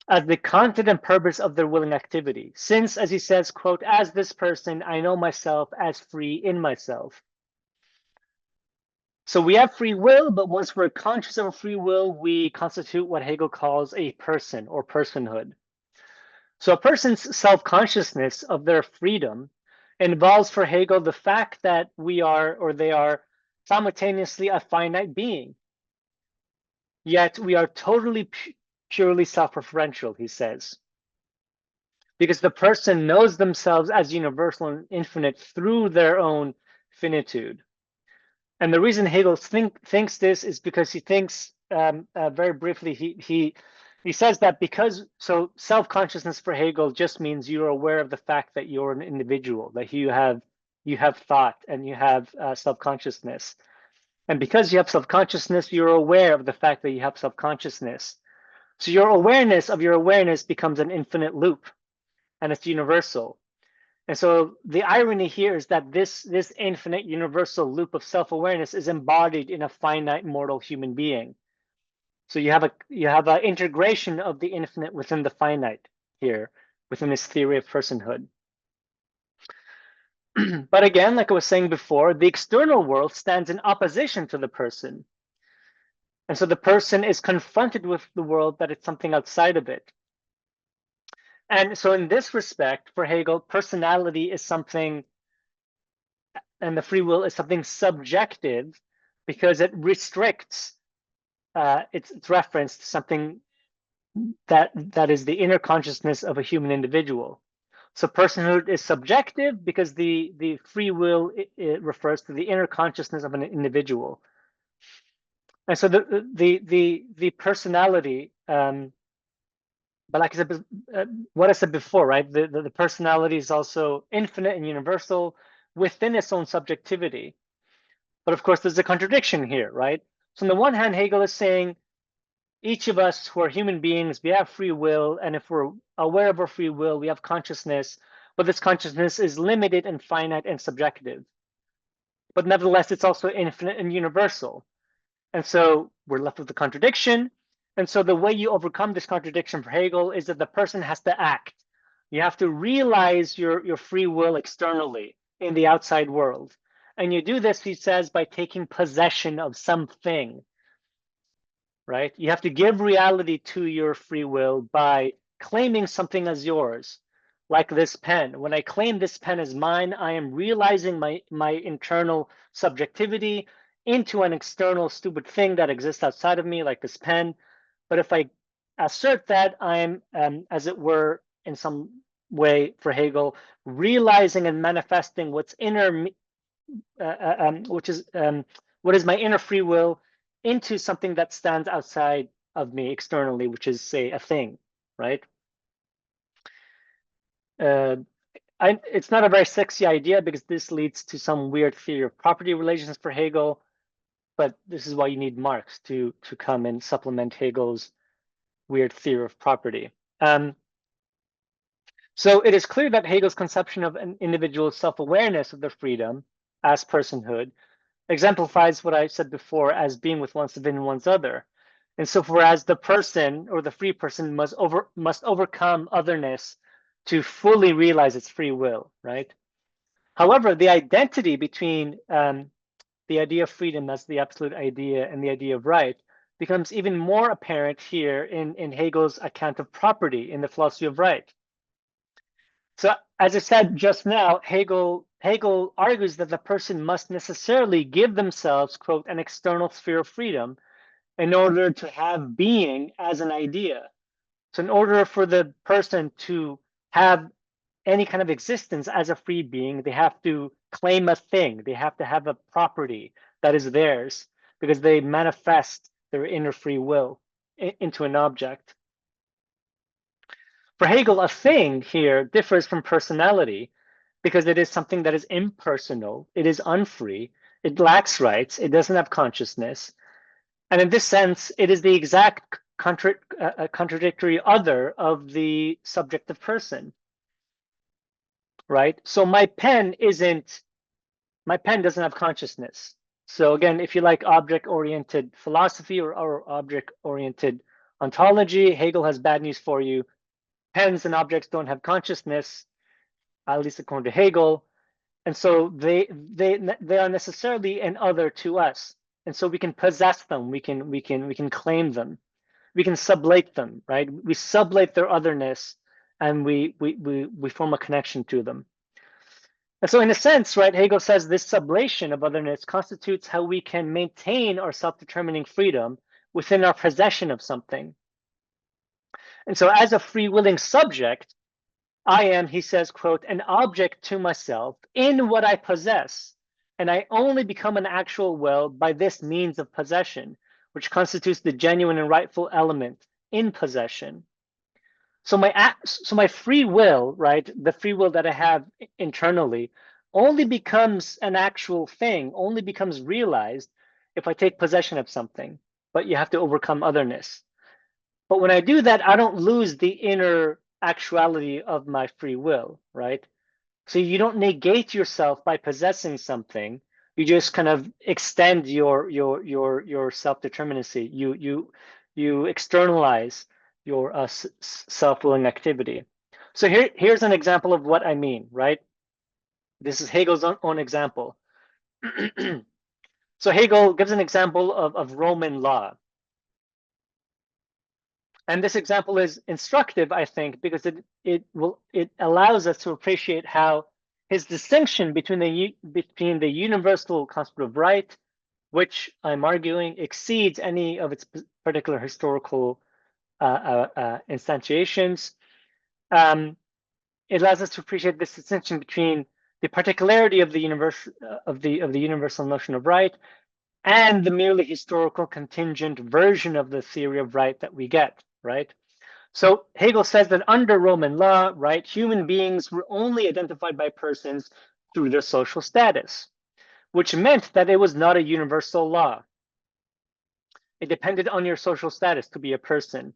as the content and purpose of their willing activity. Since, as he says, quote, as this person, I know myself as free in myself. So we have free will, but once we're conscious of free will, we constitute what Hegel calls a person or personhood. So a person's self-consciousness of their freedom involves for Hegel the fact that we are, or they are, simultaneously a finite being. Yet we are totally purely self-referential, he says, because the person knows themselves as universal and infinite through their own finitude. And the reason Hegel thinks this is because he thinks, very briefly, he says that because, so self-consciousness for Hegel just means you're aware of the fact that you're an individual, that you have thought and you have self-consciousness. And because you have self-consciousness, you're aware of the fact that you have self-consciousness. So your awareness of your awareness becomes an infinite loop, and it's universal. And so the irony here is that this infinite universal loop of self-awareness is embodied in a finite mortal human being. So you have an integration of the infinite within the finite here, within this theory of personhood. But again, like I was saying before, the external world stands in opposition to the person. And so the person is confronted with the world that it's something outside of it. And so in this respect, for Hegel, personality is something, and the free will is something subjective because it restricts its reference to something that is the inner consciousness of a human individual. So personhood is subjective because the free will it refers to the inner consciousness of an individual. And so the personality, but like I said, what I said before, right? The personality is also infinite and universal within its own subjectivity. But of course, there's a contradiction here, right? So on the one hand, Hegel is saying each of us who are human beings, we have free will, and if we're aware of our free will, we have consciousness, but this consciousness is limited and finite and subjective. But nevertheless, it's also infinite and universal. And so we're left with the contradiction. And so the way you overcome this contradiction for Hegel is that the person has to act. You have to realize your free will externally in the outside world. And you do this, he says, by taking possession of something, right? You have to give reality to your free will by claiming something as yours, like this pen. When I claim this pen as mine, I am realizing my internal subjectivity into an external stupid thing that exists outside of me, like this pen. But if I assert that, I'm, as it were, in some way for Hegel, realizing and manifesting what's inner me, which is what is my inner free will into something that stands outside of me externally, which is, say, a thing, right? It's not a very sexy idea because this leads to some weird theory of property relations for Hegel, but this is why you need Marx to come and supplement Hegel's weird theory of property. So it is clear that Hegel's conception of an individual's self-awareness of their freedom as personhood exemplifies what I said before as being with one's within one's other. And so whereas the person or the free person must overcome otherness to fully realize its free will, right? However, the identity between the idea of freedom as the absolute idea and the idea of right becomes even more apparent here in Hegel's account of property in the philosophy of right. So as I said just now, Hegel argues that the person must necessarily give themselves, quote, an external sphere of freedom in order to have being as an idea. So in order for the person to have any kind of existence as a free being, they have to claim a thing. They have to have a property that is theirs because they manifest their inner free will into an object. For Hegel, a thing here differs from personality because it is something that is impersonal, it is unfree, it lacks rights, it doesn't have consciousness. And in this sense, it is the exact contradictory other of the subjective person, right? So my pen doesn't have consciousness. So again, if you like object-oriented philosophy or object-oriented ontology, Hegel has bad news for you. Pens and objects don't have consciousness, at least according to Hegel, and so they are necessarily an other to us, and so we can possess them, we can claim them, we can sublate them, right? We sublate their otherness, and we form a connection to them. And so in a sense, right, Hegel says this sublation of otherness constitutes how we can maintain our self-determining freedom within our possession of something. And so as a free-willing subject, I am, he says, quote, an object to myself in what I possess, and I only become an actual will by this means of possession, which constitutes the genuine and rightful element in possession. So my free will, right, the free will that I have internally, only becomes an actual thing, only becomes realized if I take possession of something. But you have to overcome otherness. But when I do that, I don't lose the inner actuality of my free will, right? So you don't negate yourself by possessing something. You just kind of extend your self-determinacy. You externalize your self-willing activity. So here's an example of what I mean, right? This is Hegel's own example. So Hegel gives an example of Roman law. And this example is instructive, I think, because it allows us to appreciate how his distinction between the universal concept of right, which I'm arguing exceeds any of its particular historical instantiations. It allows us to appreciate this distinction between the particularity of the universal notion of right and the merely historical contingent version of the theory of right that we get, right? So Hegel says that under Roman law, right, human beings were only identified by persons through their social status, which meant that it was not a universal law. It depended on your social status to be a person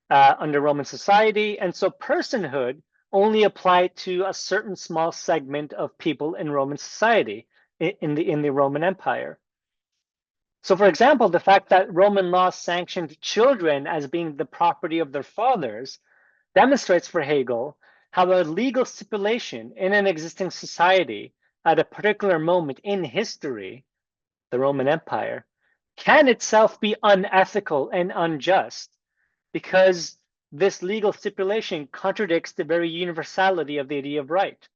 under Roman society. And so personhood only applied to a certain small segment of people in Roman society, in the Roman Empire. So for example, the fact that Roman law sanctioned children as being the property of their fathers demonstrates for Hegel how a legal stipulation in an existing society at a particular moment in history, the Roman Empire, can itself be unethical and unjust because this legal stipulation contradicts the very universality of the idea of right.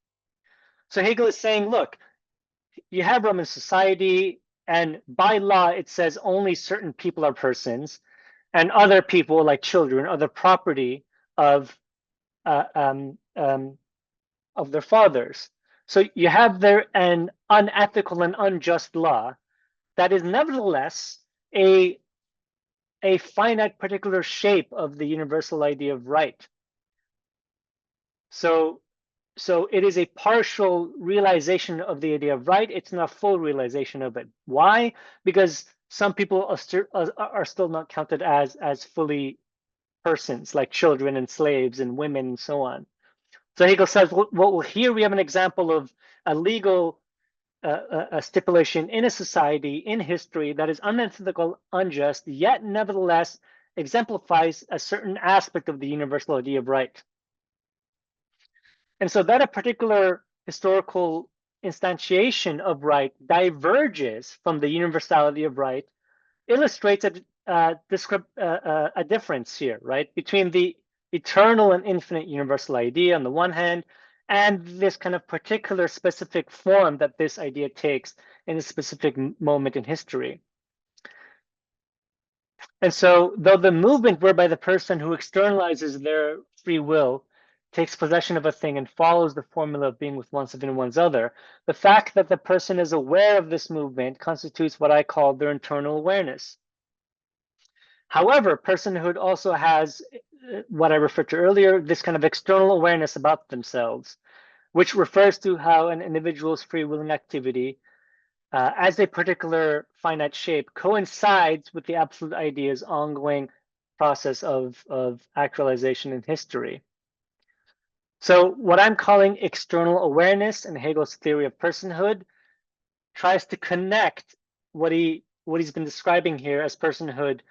So Hegel is saying, look, you have Roman society, and by law, it says only certain people are persons, and other people, like children, are the property of their fathers. So you have there an unethical and unjust law that is nevertheless a finite particular shape of the universal idea of right. So it is a partial realization of the idea of right. It's not a full realization of it. Why? Because some people are still not counted as fully persons, like children and slaves and women and so on. So Hegel says, well, here we have an example of a legal a stipulation in a society, in history, that is unethical, unjust, yet nevertheless exemplifies a certain aspect of the universal idea of right. And so that a particular historical instantiation of right diverges from the universality of right illustrates a difference here, right, between the eternal and infinite universal idea on the one hand, and this kind of particular specific form that this idea takes in a specific moment in history. And so, though the movement whereby the person who externalizes their free will takes possession of a thing and follows the formula of being with oneself and one's other, the fact that the person is aware of this movement constitutes what I call their internal awareness. However, personhood also has what I referred to earlier, this kind of external awareness about themselves, which refers to how an individual's free willing activity as a particular finite shape coincides with the absolute idea's ongoing process of actualization in history. So what I'm calling external awareness in Hegel's theory of personhood tries to connect what he's been describing here as personhood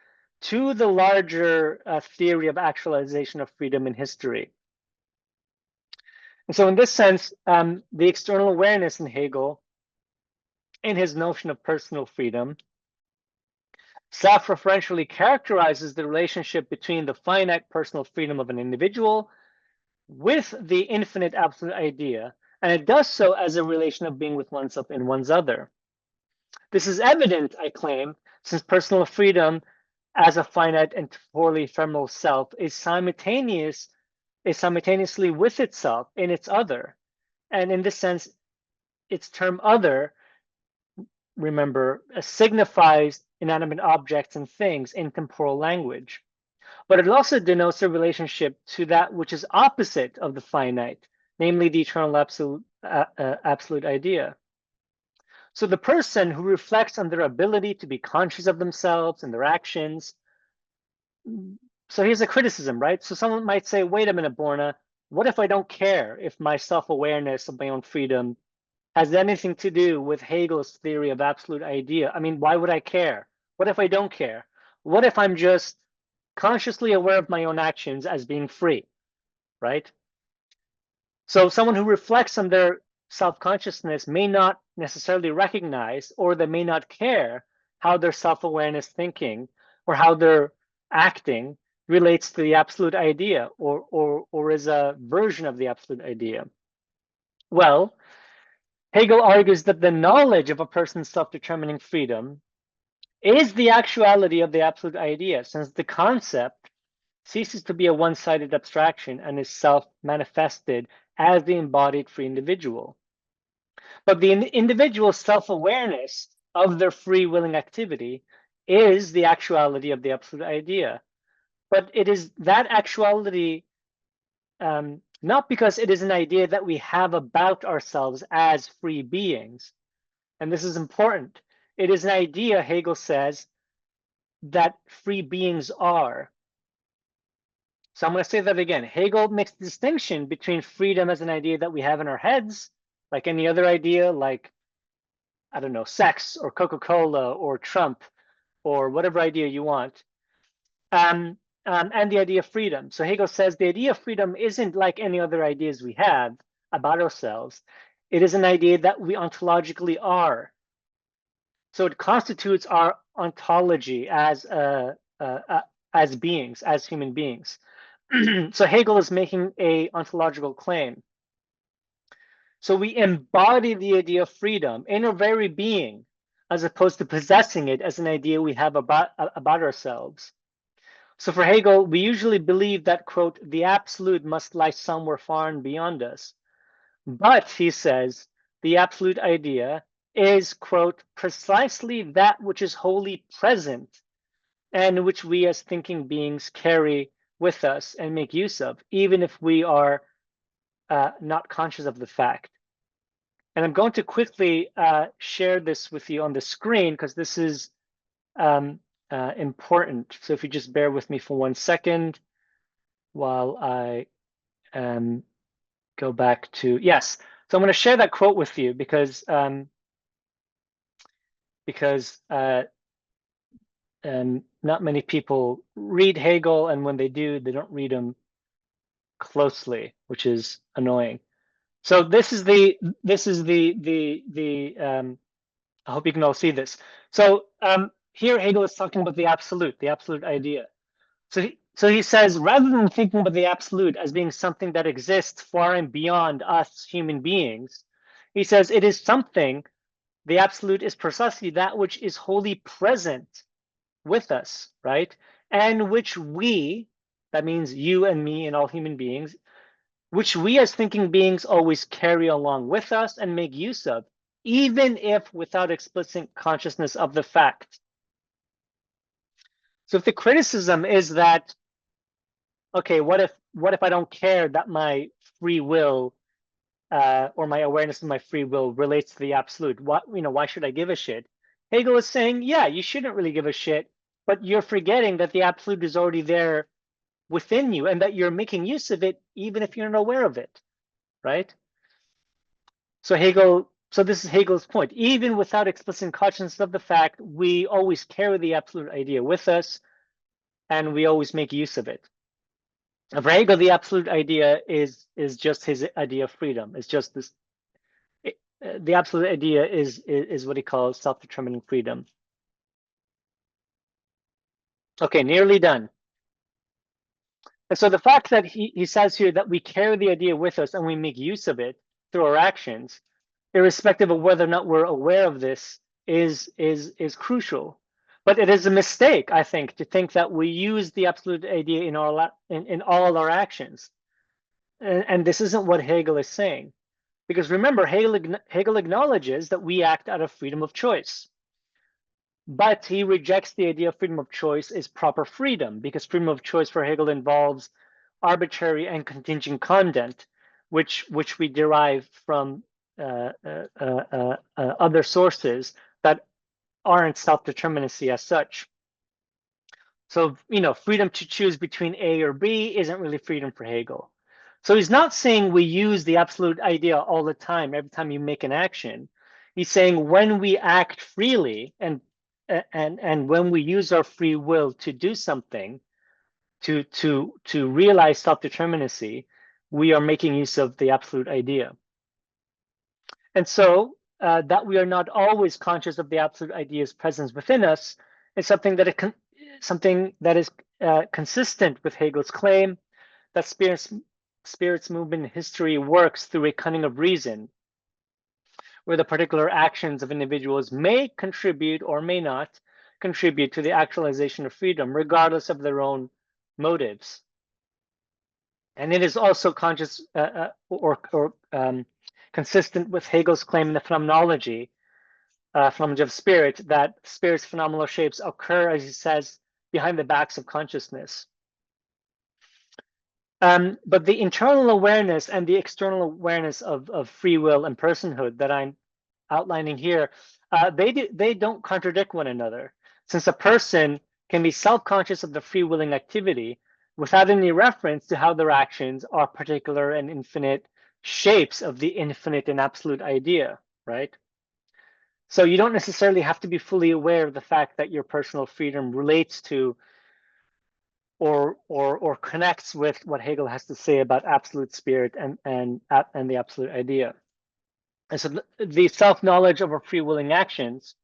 to the larger theory of actualization of freedom in history. And so in this sense, the external awareness in Hegel, in his notion of personal freedom, self-referentially characterizes the relationship between the finite personal freedom of an individual with the infinite absolute idea and it does so as a relation of being with oneself and one's other. This is evident, I claim, since personal freedom as a finite and temporally ephemeral self is simultaneously with itself in its other. And in this sense, its term other, remember, signifies inanimate objects and things in temporal language. But it also denotes a relationship to that which is opposite of the finite, namely the eternal absolute idea. So the person who reflects on their ability to be conscious of themselves and their actions. So here's a criticism, right? So someone might say, wait a minute, Borna, what if I don't care if my self-awareness of my own freedom has anything to do with Hegel's theory of absolute idea? I mean, why would I care? What if I don't care? What if I'm just consciously aware of my own actions as being free, right? So someone who reflects on their self-consciousness may not necessarily recognize, or they may not care how their self-awareness thinking or how they're acting relates to the absolute idea, or is a version of the absolute idea. Well, Hegel argues that the knowledge of a person's self-determining freedom is the actuality of the absolute idea, since the concept ceases to be a one-sided abstraction and is self-manifested as the embodied free individual. But the individual's self-awareness of their free willing activity is the actuality of the absolute idea. But it is that actuality, not because it is an idea that we have about ourselves as free beings. And this is important. It is an idea, Hegel says, that free beings are. So I'm going to say that again. Hegel makes the distinction between freedom as an idea that we have in our heads, like any other idea, like, I don't know, sex or Coca-Cola or Trump or whatever idea you want, and the idea of freedom. So Hegel says the idea of freedom isn't like any other ideas we have about ourselves. It is an idea that we ontologically are. So it constitutes our ontology as beings, as human beings. So Hegel is making a ontological claim. So we embody the idea of freedom in our very being, as opposed to possessing it as an idea we have about ourselves. So for Hegel, we usually believe that, quote, the absolute must lie somewhere far and beyond us. But, he says, the absolute idea is, quote, precisely that which is wholly present and which we as thinking beings carry with us and make use of, even if we are not conscious of the fact. And I'm going to quickly share this with you on the screen because this is important. So if you just bear with me for 1 second while I go back to, yes. So I'm going to share that quote with you because not many people read Hegel, and when they do, they don't read him closely, which is annoying. So this is the I hope you can all see this. So here Hegel is talking about the absolute idea. So he says, rather than thinking about the absolute as being something that exists far and beyond us human beings, he says it is something, the absolute is precisely that which is wholly present with us, right? And which we, that means you and me and all human beings, which we as thinking beings always carry along with us and make use of, even if without explicit consciousness of the fact. So if the criticism is that, okay, what if I don't care that my free will or my awareness of my free will relates to the absolute? Why should I give a shit? Hegel is saying, yeah, you shouldn't really give a shit, but you're forgetting that the absolute is already there within you and that you're making use of it even if you're not aware of it, right? So this is Hegel's point. Even without explicit consciousness of the fact, we always carry the absolute idea with us and we always make use of it. For Hegel, the absolute idea is just his idea of freedom. It's just this. The absolute idea is what he calls self-determining freedom. Okay, nearly done. And so the fact that he says here that we carry the idea with us and we make use of it through our actions, irrespective of whether or not we're aware of this, is crucial. But it is a mistake, I think, to think that we use the absolute idea in all our actions. And this isn't what Hegel is saying. Because remember, Hegel acknowledges that we act out of freedom of choice. But he rejects the idea of freedom of choice as proper freedom, because freedom of choice for Hegel involves arbitrary and contingent content, which we derive from other sources that aren't self-determinacy as such. So, freedom to choose between A or B isn't really freedom for Hegel. So he's not saying we use the absolute idea all the time, every time you make an action. He's saying when we act freely and when we use our free will to do something, to realize self-determinacy, we are making use of the absolute idea. And so that we are not always conscious of the absolute idea's presence within us is something that is consistent with Hegel's claim that spirit's movement in history works through a cunning of reason, where the particular actions of individuals may contribute or may not contribute to the actualization of freedom, regardless of their own motives. And it is also conscious or consistent with Hegel's claim in the phenomenology of spirit, that spirit's phenomenal shapes occur, as he says, behind the backs of consciousness. But the internal awareness and the external awareness of free will and personhood that I'm outlining here, they don't contradict one another, since a person can be self-conscious of the free-willing activity without any reference to how their actions are particular and infinite shapes of the infinite and absolute idea, right? So you don't necessarily have to be fully aware of the fact that your personal freedom relates to or connects with what Hegel has to say about absolute spirit and the absolute idea. And so the self-knowledge of our free-willing actions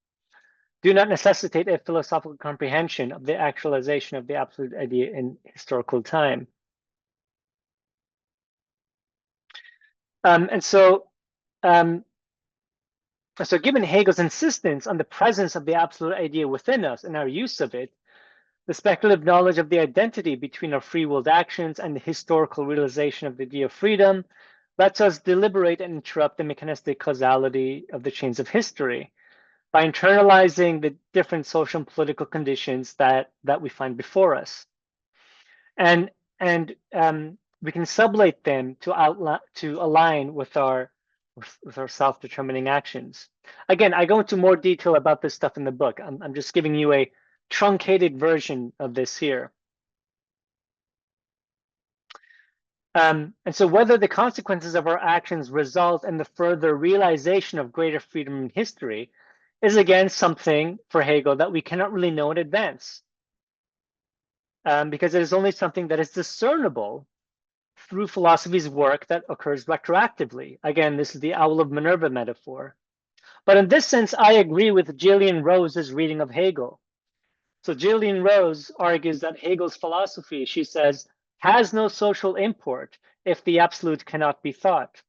do not necessitate a philosophical comprehension of the actualization of the absolute idea in historical time. So given Hegel's insistence on the presence of the absolute idea within us and our use of it, the speculative knowledge of the identity between our free-willed actions and the historical realization of the idea of freedom lets us deliberate and interrupt the mechanistic causality of the chains of history by internalizing the different social and political conditions that we find before us. And we can sublate them to align with our self-determining actions. Again, I go into more detail about this stuff in the book. I'm just giving you a truncated version of this here. And so whether the consequences of our actions result in the further realization of greater freedom in history is again something for Hegel that we cannot really know in advance, because it is only something that is discernible through philosophy's work that occurs retroactively. Again, this is the owl of Minerva metaphor. But in this sense, I agree with Gillian Rose's reading of Hegel. So Gillian Rose argues that Hegel's philosophy, she says, has no social import if the absolute cannot be thought.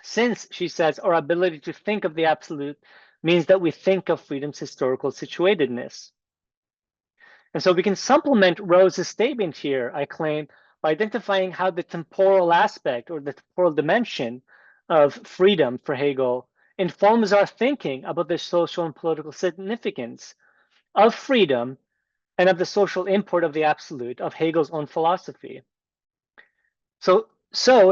Since, she says, our ability to think of the absolute means that we think of freedom's historical situatedness. And so we can supplement Rose's statement here, I claim, by identifying how the temporal aspect or the temporal dimension of freedom for Hegel informs our thinking about the social and political significance of freedom and of the social import of the absolute of Hegel's own philosophy. So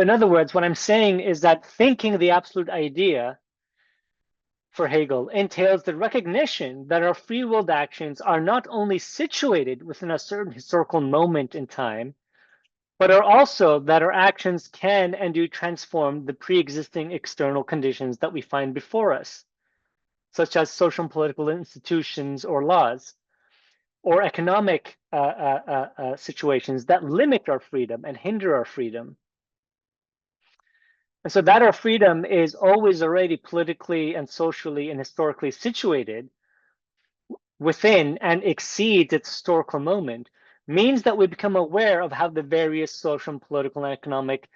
in other words, what I'm saying is that thinking the absolute idea for Hegel entails the recognition that our free-willed actions are not only situated within a certain historical moment in time, but are also that our actions can and do transform the pre-existing external conditions that we find before us, such as social and political institutions or laws, or economic situations that limit our freedom and hinder our freedom. And so that our freedom is always already politically and socially and historically situated within and exceeds its historical moment means that we become aware of how the various social and political and economic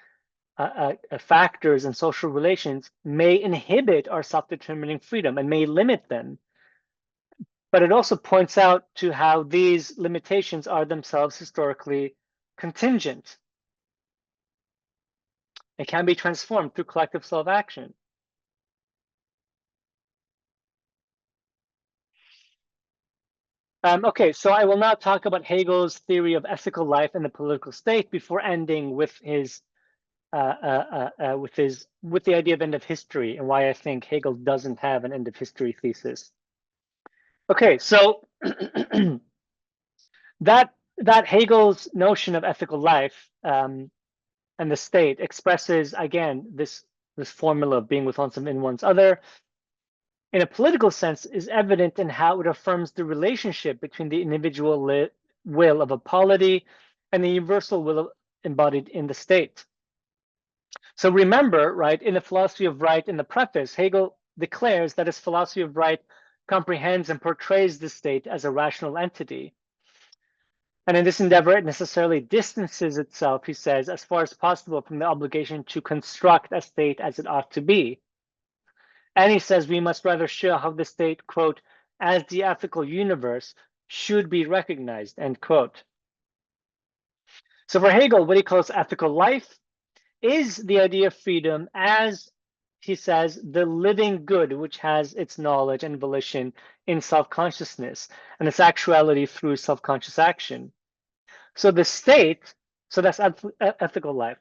factors in social relations may inhibit our self-determining freedom and may limit them. But it also points out to how these limitations are themselves historically contingent. It can be transformed through collective self-action. Okay, so I will now talk about Hegel's theory of ethical life and the political state before ending with his with the idea of end of history and why I think Hegel doesn't have an end of history thesis. Okay, so that Hegel's notion of ethical life and the state expresses again this formula of being with oneself in one's other in a political sense is evident in how it affirms the relationship between the individual will of a polity and the universal will embodied in the state. So remember, right, in the philosophy of right in the preface, Hegel declares that his philosophy of right comprehends and portrays the state as a rational entity. And in this endeavor, it necessarily distances itself, he says, as far as possible from the obligation to construct a state as it ought to be. And he says we must rather show how the state, quote, as the ethical universe should be recognized, end quote. So for Hegel, what he calls ethical life is the idea of freedom as, he says, the living good which has its knowledge and volition in self-consciousness and its actuality through self-conscious action. So the state, so that's ethical life.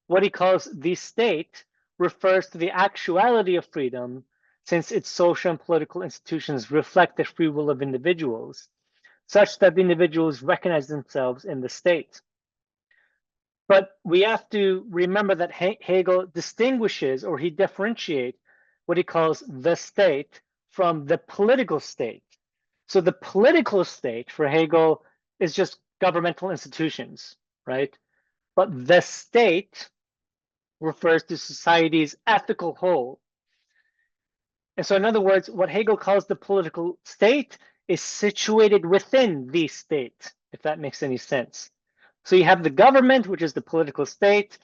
What he calls the state refers to the actuality of freedom, since its social and political institutions reflect the free will of individuals, such that the individuals recognize themselves in the state. But we have to remember that Hegel distinguishes, or he differentiates, what he calls the state from the political state. So the political state for Hegel is just governmental institutions, right? But the state refers to society's ethical whole. And so in other words, what Hegel calls the political state is situated within the state, if that makes any sense. So you have the government, which is the political state,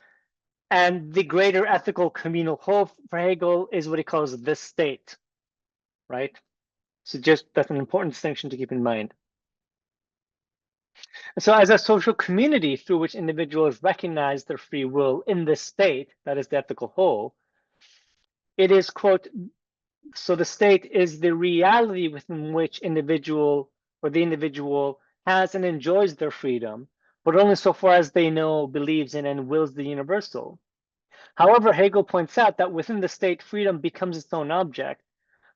and the greater ethical communal whole for Hegel is what he calls the state, right? So just that's an important distinction to keep in mind. And so as a social community through which individuals recognize their free will in this state, that is the ethical whole, it is, quote, so the state is the reality within which the individual has and enjoys their freedom, but only so far as they know, believes in, and wills the universal. However, Hegel points out that within the state, freedom becomes its own object,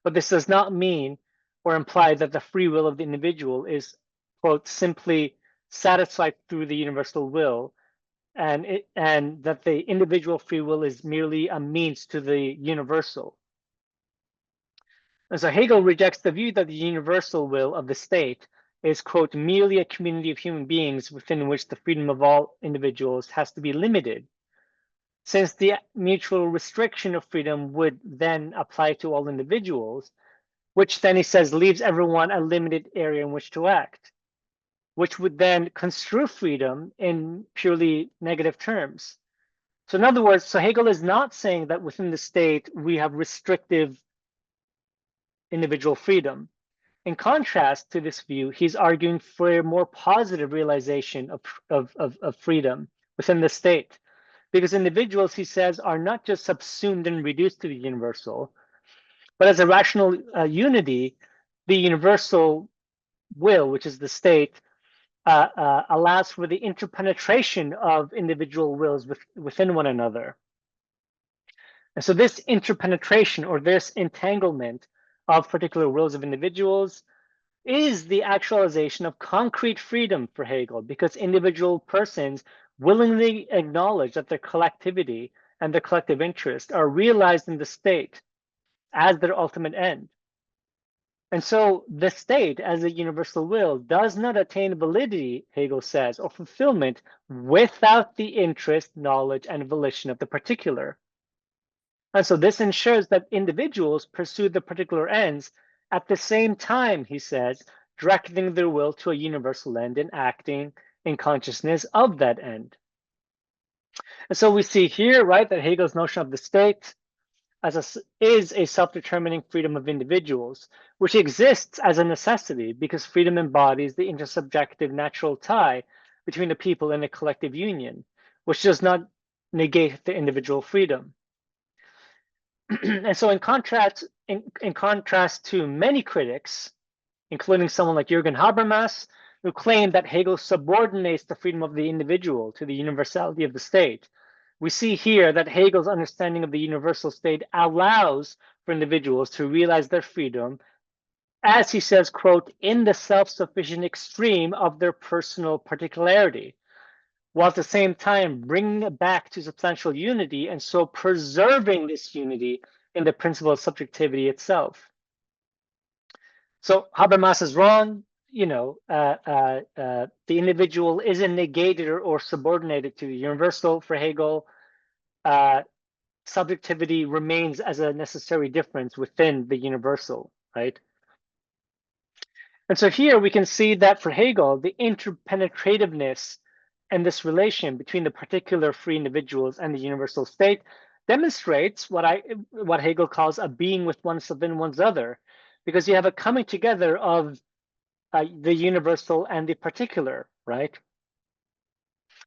but this does not mean or imply that the free will of the individual is, quote, simply satisfied through the universal will, and that the individual free will is merely a means to the universal. And so Hegel rejects the view that the universal will of the state is, quote, merely a community of human beings within which the freedom of all individuals has to be limited, since the mutual restriction of freedom would then apply to all individuals, which then he says leaves everyone a limited area in which to act, which would then construe freedom in purely negative terms. So in other words, so Hegel is not saying that within the state we have restrictive individual freedom. In contrast to this view, he's arguing for a more positive realization of freedom within the state, because individuals, he says, are not just subsumed and reduced to the universal, but as a rational unity, the universal will, which is the state, allows for the interpenetration of individual wills within one another. And so this interpenetration or this entanglement of particular wills of individuals is the actualization of concrete freedom for Hegel, because individual persons willingly acknowledge that their collectivity and their collective interest are realized in the state as their ultimate end. And so the state as a universal will does not attain validity, Hegel says, or fulfillment without the interest, knowledge, and volition of the particular. And so this ensures that individuals pursue the particular ends at the same time, he says, directing their will to a universal end and acting in consciousness of that end. And so we see here, right, that Hegel's notion of the state is a self-determining freedom of individuals, which exists as a necessity because freedom embodies the intersubjective natural tie between the people in a collective union, which does not negate the individual freedom. And so in contrast to many critics, including someone like Jürgen Habermas, who claim that Hegel subordinates the freedom of the individual to the universality of the state, we see here that Hegel's understanding of the universal state allows for individuals to realize their freedom, as he says, quote, in the self-sufficient extreme of their personal particularity, while at the same time bringing it back to substantial unity and so preserving this unity in the principle of subjectivity itself. So Habermas is wrong. The individual isn't negated or subordinated to the universal for Hegel. Subjectivity remains as a necessary difference within the universal, right? And so here we can see that for Hegel, the interpenetrativeness and this relation between the particular free individuals and the universal state demonstrates what Hegel calls a being with oneself in one's other, because you have a coming together of the universal and the particular, right?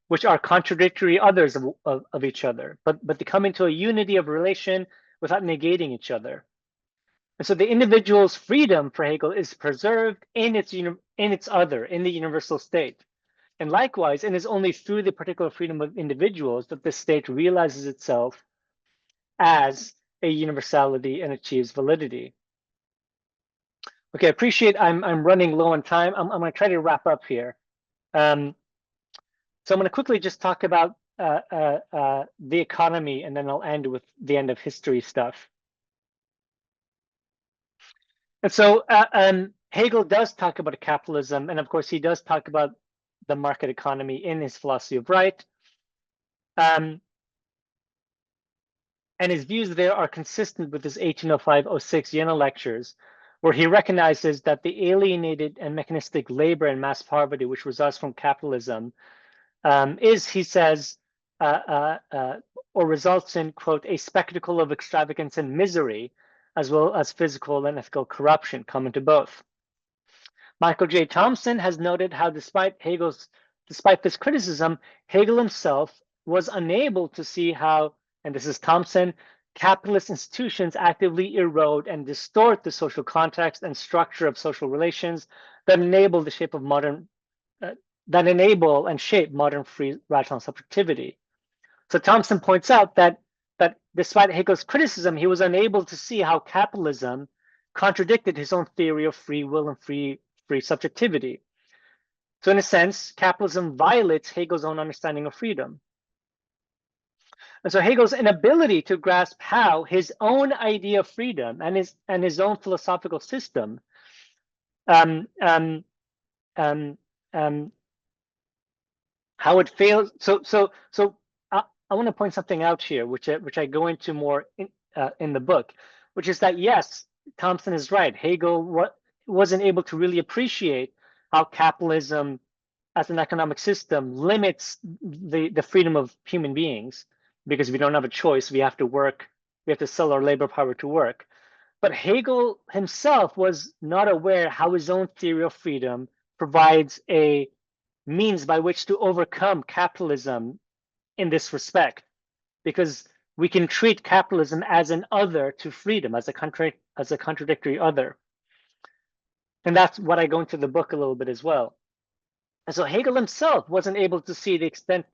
Which are contradictory others of each other, but they come into a unity of relation without negating each other. And so the individual's freedom for Hegel is preserved in its other, in the universal state. And likewise, it is only through the particular freedom of individuals that the state realizes itself as a universality and achieves validity. Okay, I appreciate I'm running low on time. I'm going to try to wrap up here. So I'm going to quickly just talk about the economy, and then I'll end with the end of history stuff. And so Hegel does talk about capitalism, and of course he does talk about the market economy in his philosophy of right. And his views there are consistent with his 1805-06 Jena lectures, where he recognizes that the alienated and mechanistic labor and mass poverty which results from capitalism is, he says, or results in, quote, a spectacle of extravagance and misery, as well as physical and ethical corruption common to both. Michael J. Thompson has noted how despite this criticism, Hegel himself was unable to see how, and this is Thompson, capitalist institutions actively erode and distort the social context and structure of social relations that enable the shape of modern that enable and shape modern free rational subjectivity. So Thompson points out that despite Hegel's criticism, he was unable to see how capitalism contradicted his own theory of free will and free subjectivity. So in a sense, capitalism violates Hegel's own understanding of freedom. And so Hegel's inability to grasp how his own idea of freedom and his own philosophical system how it fails. So I want to point something out here, which I go into more in the book, which is that yes, Thompson is right. Hegel wasn't able to really appreciate how capitalism as an economic system limits the freedom of human beings, because we don't have a choice. We have to work. We have to sell our labor power to work. But Hegel himself was not aware how his own theory of freedom provides a means by which to overcome capitalism in this respect, because we can treat capitalism as an other to freedom, as a contradictory other. And that's what I go into the book a little bit as well. And so Hegel himself wasn't able to see the extent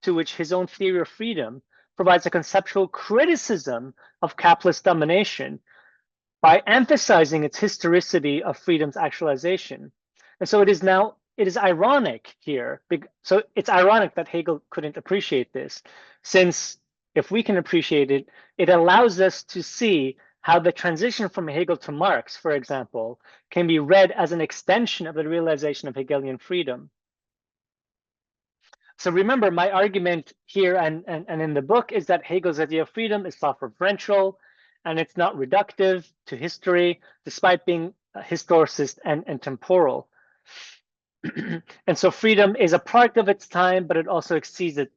to which his own theory of freedom provides a conceptual criticism of capitalist domination by emphasizing its historicity of freedom's actualization. And so it is ironic here. So it's ironic that Hegel couldn't appreciate this, since if we can appreciate it, it allows us to see how the transition from Hegel to Marx, for example, can be read as an extension of the realization of Hegelian freedom. So remember, my argument here and in the book is that Hegel's idea of freedom is self-referential, and it's not reductive to history, despite being historicist and temporal. And so freedom is a product of its time, but it also exceeds it.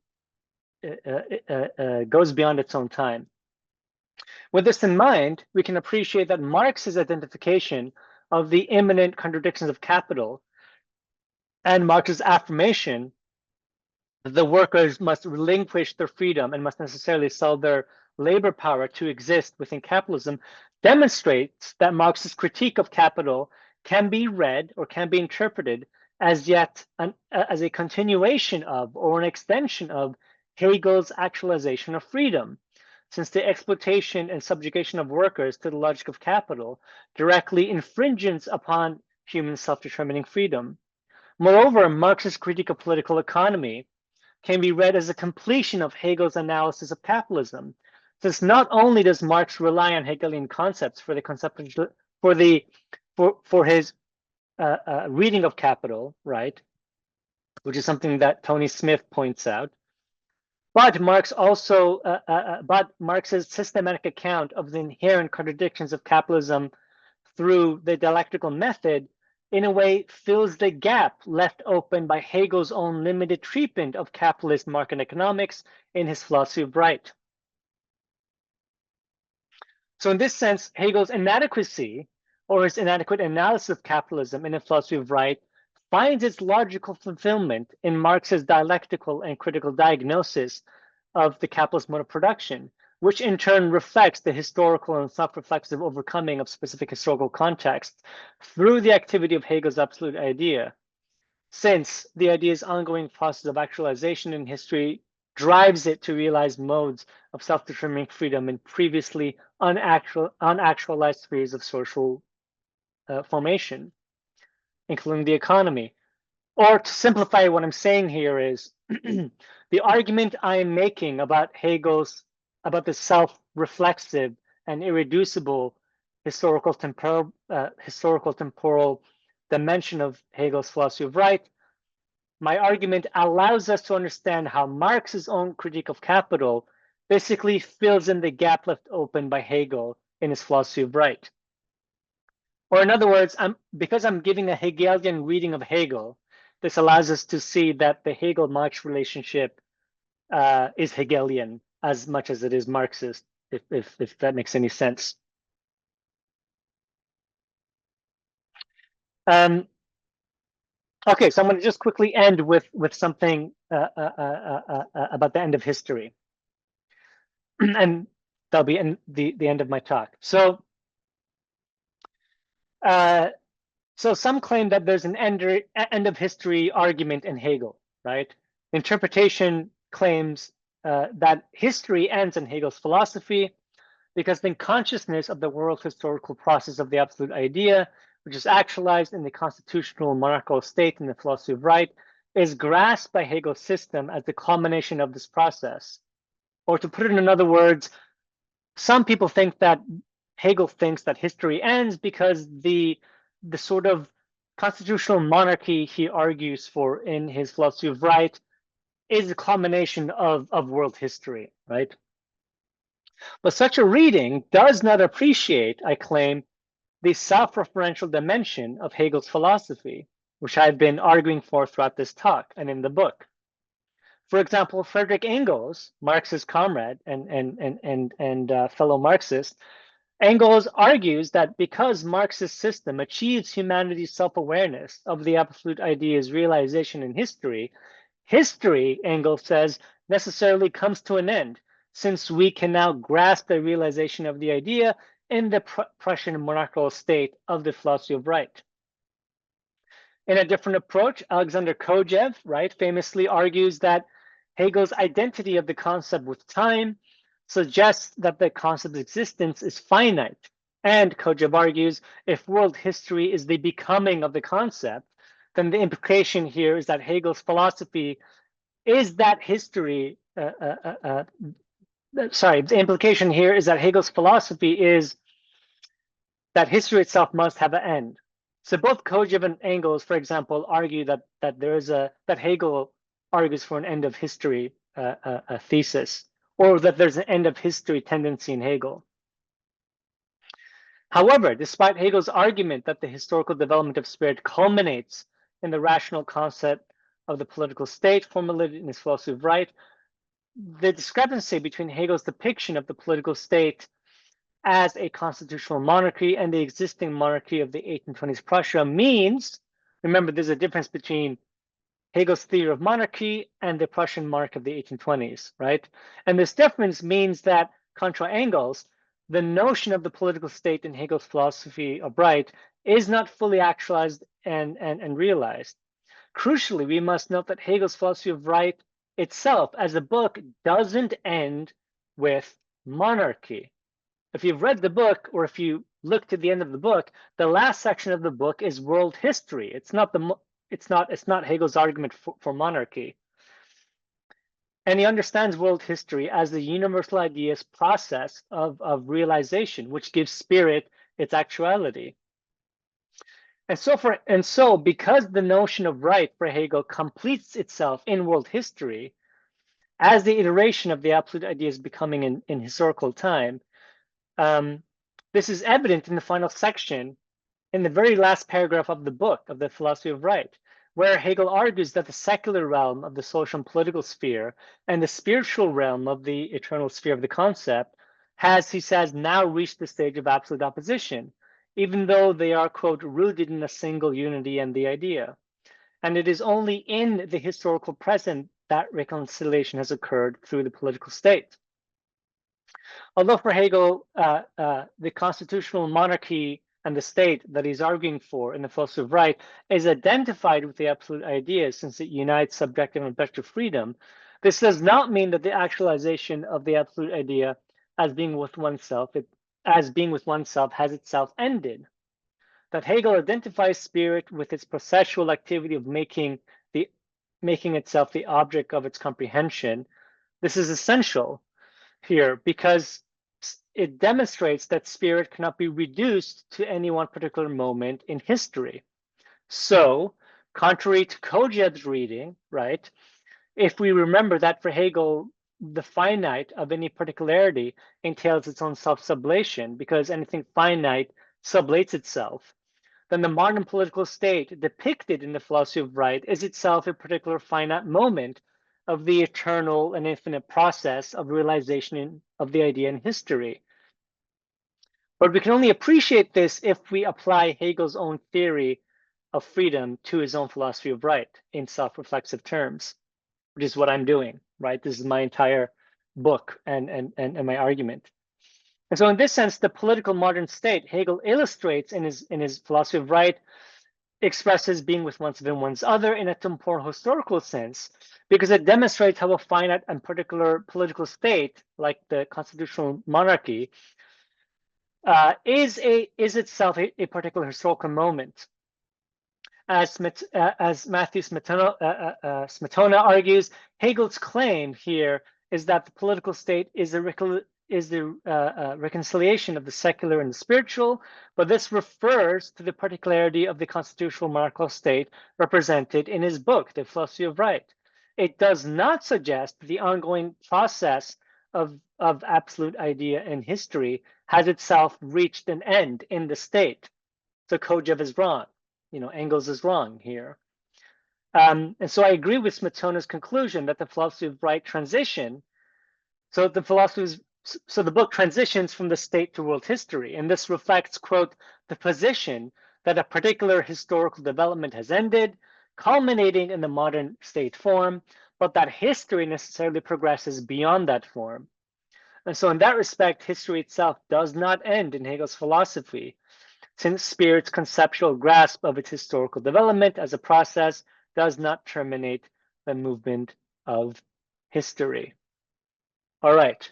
goes beyond its own time. With this in mind, we can appreciate that Marx's identification of the immanent contradictions of capital and Marx's affirmation that the workers must relinquish their freedom and must necessarily sell their labor power to exist within capitalism demonstrates that Marx's critique of capital can be read or can be interpreted as as a continuation of or an extension of Hegel's actualization of freedom, since the exploitation and subjugation of workers to the logic of capital directly infringes upon human self-determining freedom. Moreover, Marx's critique of political economy can be read as a completion of Hegel's analysis of capitalism, since not only does Marx rely on Hegelian concepts for his reading of capital, right, which is something that Tony Smith points out, but Marx's systematic account of the inherent contradictions of capitalism through the dialectical method in a way fills the gap left open by Hegel's own limited treatment of capitalist market economics in his philosophy of right. So in this sense, Hegel's inadequacy or his inadequate analysis of capitalism in a philosophy of right finds its logical fulfillment in Marx's dialectical and critical diagnosis of the capitalist mode of production, which in turn reflects the historical and self-reflexive overcoming of specific historical contexts through the activity of Hegel's absolute idea. Since the idea's ongoing process of actualization in history drives it to realize modes of self-determining freedom in previously unactualized spheres of social formation, including the economy. Or to simplify, what I'm saying here is the argument I am making about the self-reflexive and irreducible historical temporal dimension of Hegel's philosophy of right. My argument allows us to understand how Marx's own critique of capital basically fills in the gap left open by Hegel in his philosophy of right. Or in other words, because I'm giving a Hegelian reading of Hegel, this allows us to see that the Hegel-Marx relationship is Hegelian as much as it is Marxist, if that makes any sense. Okay, so I'm going to just quickly end with something about the end of history, and that'll be the end of my talk. So some claim that there's an end of history argument in Hegel, right? Interpretation claims that history ends in Hegel's philosophy because the consciousness of the world historical process of the absolute idea, which is actualized in the constitutional monarchical state in the philosophy of right, is grasped by Hegel's system as the culmination of this process. Or to put it in other words, some people think that Hegel thinks that history ends because the sort of constitutional monarchy he argues for in his philosophy of right is a culmination of world history, right? But such a reading does not appreciate, I claim, the self-referential dimension of Hegel's philosophy, which I've been arguing for throughout this talk and in the book. For example, Friedrich Engels, Marx's comrade and fellow Marxist, Engels argues that because Marx's system achieves humanity's self-awareness of the absolute idea's realization in history, history, Engels says, necessarily comes to an end, since we can now grasp the realization of the idea in the Prussian monarchical state of the philosophy of right. In a different approach, Alexander Kojev, right, famously argues that Hegel's identity of the concept with time suggests that the concept's existence is finite. And Kojev argues, if world history is the becoming of the concept, then the implication here is that Hegel's philosophy is that history, the implication here is that Hegel's philosophy is that history itself must have an end. So both Kojev and Engels, for example, argue that Hegel argues for an end of history thesis, or that there's an end of history tendency in Hegel. However, despite Hegel's argument that the historical development of spirit culminates in the rational concept of the political state formulated in his philosophy of right, the discrepancy between Hegel's depiction of the political state as a constitutional monarchy and the existing monarchy of the 1820s Prussia means, remember, there's a difference between Hegel's theory of monarchy and the Prussian monarch of the 1820s, right? And this difference means that, contra Engels, the notion of the political state in Hegel's philosophy of right is not fully actualized and realized. Crucially, we must note that Hegel's philosophy of right itself as a book doesn't end with monarchy. If you've read the book, or if you look to the end of the book, the last section of the book is world history. It's not Hegel's argument for monarchy. And he understands world history as the universal ideas process of realization, which gives spirit its actuality. And so because the notion of right for Hegel completes itself in world history as the iteration of the absolute ideas becoming in historical time, this is evident in the final section, in the very last paragraph of the book, of the philosophy of right, where Hegel argues that the secular realm of the social and political sphere and the spiritual realm of the eternal sphere of the concept has, he says, now reached the stage of absolute opposition, even though they are, quote, rooted in a single unity and the idea. And it is only in the historical present that reconciliation has occurred through the political state. Although for Hegel, the constitutional monarchy and the state that he's arguing for in the philosophy of right is identified with the absolute ideas, since it unites subjective and objective freedom, this does not mean that the actualization of the absolute idea as being with oneself, has itself ended. That Hegel identifies spirit with its processual activity of making itself the object of its comprehension. This is essential here because it demonstrates that spirit cannot be reduced to any one particular moment in history. So, contrary to Kojev's reading, right, if we remember that for Hegel, the finite of any particularity entails its own self-sublation, because anything finite sublates itself, then the modern political state depicted in the philosophy of right is itself a particular finite moment of the eternal and infinite process of realization of the idea in history. But we can only appreciate this if we apply Hegel's own theory of freedom to his own philosophy of right in self-reflexive terms, which is what I'm doing, right? This is my entire book and my argument. And so in this sense, the political modern state, Hegel illustrates in his philosophy of right, expresses being with oneself and one's other in a temporal historical sense, because it demonstrates how a finite and particular political state, like the constitutional monarchy, is itself a particular historical moment. As Matthew Smetona argues, Hegel's claim here is that the political state is the reconciliation of the secular and the spiritual, but this refers to the particularity of the constitutional monarchical state represented in his book, The Philosophy of Right. It does not suggest that the ongoing process of absolute idea in history has itself reached an end in the state. So Kojev is wrong. Engels is wrong here. And so I agree with Smetona's conclusion that the philosophy of right transition. So the book transitions from the state to world history, and this reflects, quote, the position that a particular historical development has ended, culminating in the modern state form, but that history necessarily progresses beyond that form. And so in that respect, history itself does not end in Hegel's philosophy, since spirit's conceptual grasp of its historical development as a process does not terminate the movement of history. All right.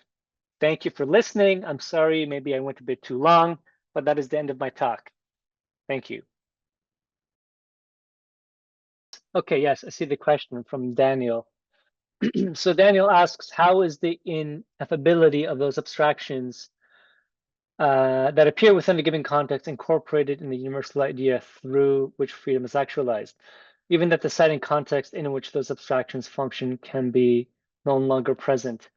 Thank you for listening. I'm sorry, maybe I went a bit too long, but that is the end of my talk. Thank you. Okay, yes, I see the question from Daniel. So Daniel asks, how is the ineffability of those abstractions that appear within a given context incorporated in the universal idea through which freedom is actualized, even that the setting context in which those abstractions function can be no longer present?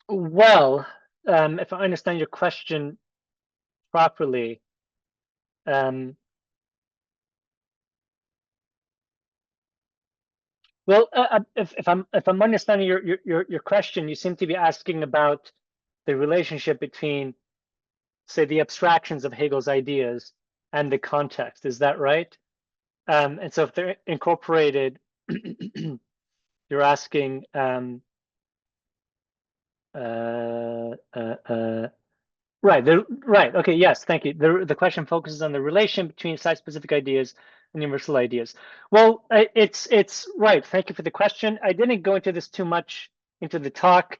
Well, if I understand your question properly, Well, if I'm understanding your question, you seem to be asking about the relationship between, say, the abstractions of Hegel's ideas and the context. Is that right? And so if they're incorporated, you're asking, right, right. Okay, yes, thank you. The question focuses on the relation between site-specific ideas and universal ideas. Well, it's right. Thank you for the question. I didn't go into this too much into the talk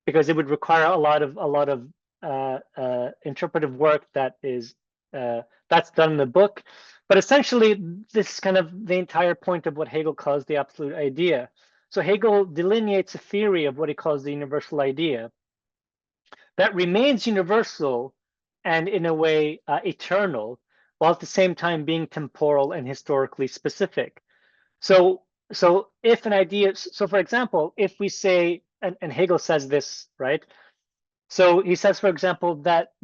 because it would require a lot of interpretive work that's done in the book. But essentially, this is kind of the entire point of what Hegel calls the absolute idea. So Hegel delineates a theory of what he calls the universal idea that remains universal and in a way eternal, while at the same time being temporal and historically specific. So, so if an idea, so for example, if we say, and Hegel says this, right? So he says, for example, that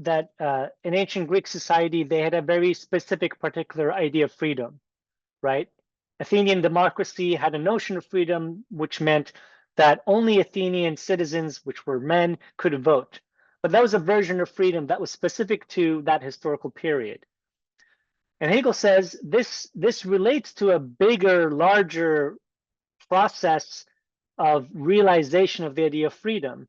in ancient Greek society they had a very specific, particular idea of freedom, right? Athenian democracy had a notion of freedom, which meant that only Athenian citizens, which were men, could vote. But that was a version of freedom that was specific to that historical period. And Hegel says this relates to a bigger, larger process of realization of the idea of freedom.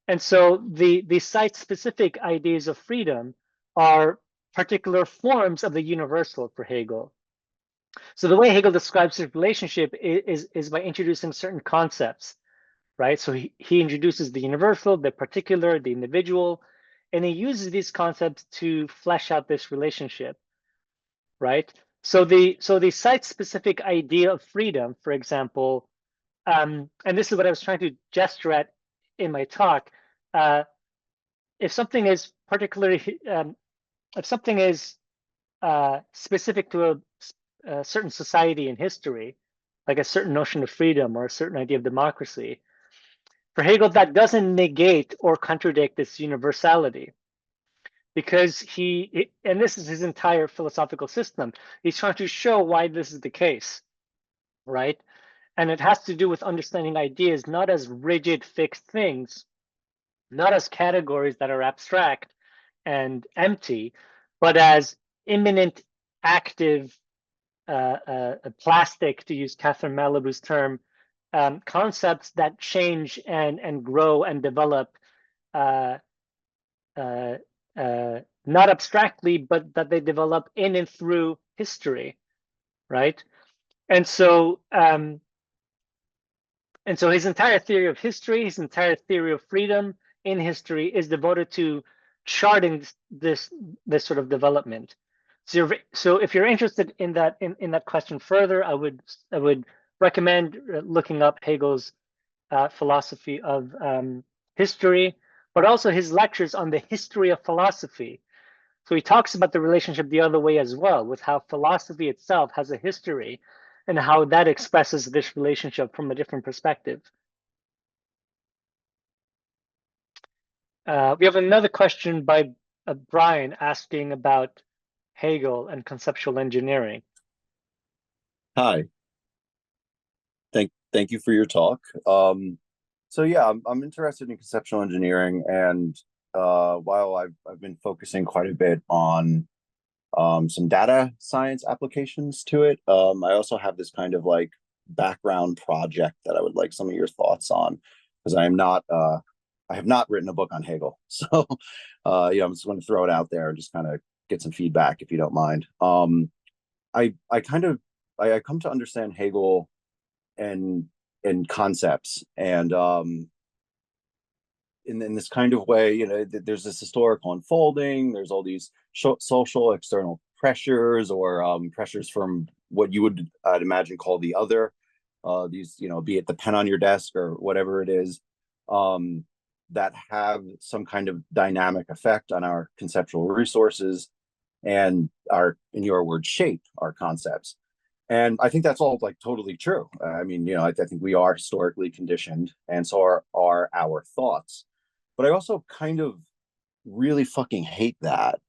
And so the site-specific ideas of freedom are particular forms of the universal for Hegel. So the way Hegel describes his relationship is by introducing certain concepts, right? So he introduces the universal, the particular, the individual, and he uses these concepts to flesh out this relationship, right? So the site-specific idea of freedom, for example, and this is what I was trying to gesture at in my talk. If something is particularly, if something is specific to a certain society in history, like a certain notion of freedom or a certain idea of democracy, for Hegel, that doesn't negate or contradict this universality, because and this is his entire philosophical system, he's trying to show why this is the case, right? And it has to do with understanding ideas not as rigid, fixed things, not as categories that are abstract and empty, but as imminent, active, plastic, to use Catherine Malibu's term, concepts that change and grow and develop, uh, uh, not abstractly, but that they develop in and through history, right? And so, his entire theory of history, his entire theory of freedom in history is devoted to charting this sort of development. So if you're interested in that question further, I would recommend looking up Hegel's philosophy of history, but also his lectures on the history of philosophy. So he talks about the relationship the other way as well, with how philosophy itself has a history and how that expresses this relationship from a different perspective. We have another question by Brian asking about Hegel and conceptual engineering. Hi. Thank you for your talk. So yeah, I'm interested in conceptual engineering, and while I've been focusing quite a bit on some data science applications to it, I also have this kind of like background project that I would like some of your thoughts on, because I have not written a book on Hegel. So yeah, I'm just going to throw it out there and just kind of get some feedback if you don't mind. I come to understand Hegel and concepts, and in this kind of way, you know, there's this historical unfolding, there's all these social external pressures, or pressures from what you would, I'd imagine, call the other, these, you know, be it the pen on your desk or whatever it is, that have some kind of dynamic effect on our conceptual resources and our, in your words, shape our concepts. And I think that's all like totally true. I mean, you know, I think we are historically conditioned, and so are our thoughts. But I also kind of really fucking hate that.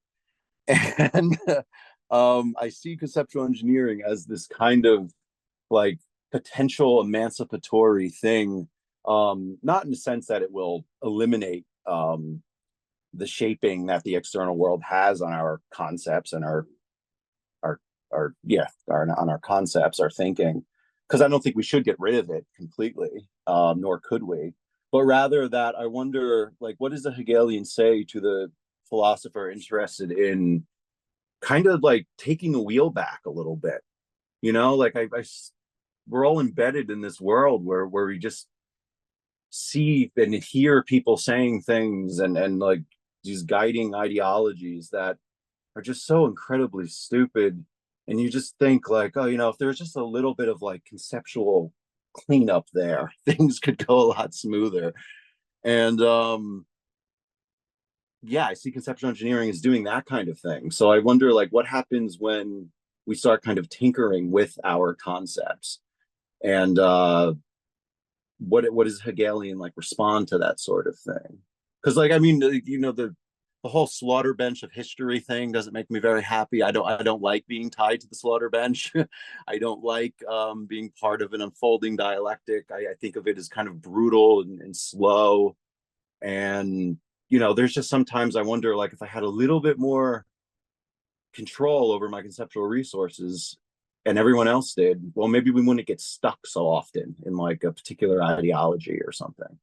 And I see conceptual engineering as this kind of like potential emancipatory thing, not in the sense that it will eliminate the shaping that the external world has on our concepts and on our concepts, our thinking, because I don't think we should get rid of it completely, nor could we, but rather that I wonder, like, what does the Hegelian say to the philosopher interested in kind of like taking the wheel back a little bit? You know, like we're all embedded in this world where we just see and hear people saying things and like these guiding ideologies that are just so incredibly stupid. And you just think like, oh, you know, if there's just a little bit of like conceptual cleanup there, things could go a lot smoother. And yeah, I see conceptual engineering as doing that kind of thing. So I wonder, like, what happens when we start kind of tinkering with our concepts, and what does Hegelian like respond to that sort of thing? Because, like, I mean, you know, the whole slaughter bench of history thing doesn't make me very happy. I don't like being tied to the slaughter bench. I don't like being part of an unfolding dialectic. I think of it as kind of brutal and slow. And you know, there's just sometimes I wonder, like, if I had a little bit more control over my conceptual resources and everyone else did, well, maybe we wouldn't get stuck so often in like a particular ideology or something.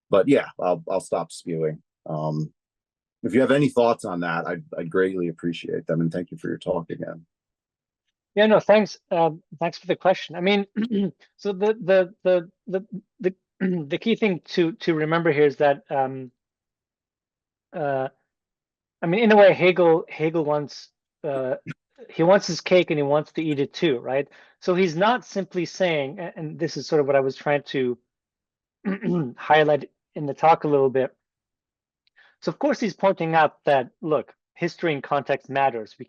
But yeah, I'll stop spewing. If you have any thoughts on that, I'd greatly appreciate them, and thank you for your talk again. Yeah, no, thanks. Thanks for the question. I mean, so the key thing to remember here is that I mean, in a way, Hegel wants he wants his cake and he wants to eat it too, right? So he's not simply saying, and this is sort of what I was trying to highlight in the talk a little bit. So of course he's pointing out that, look, history and context matters. We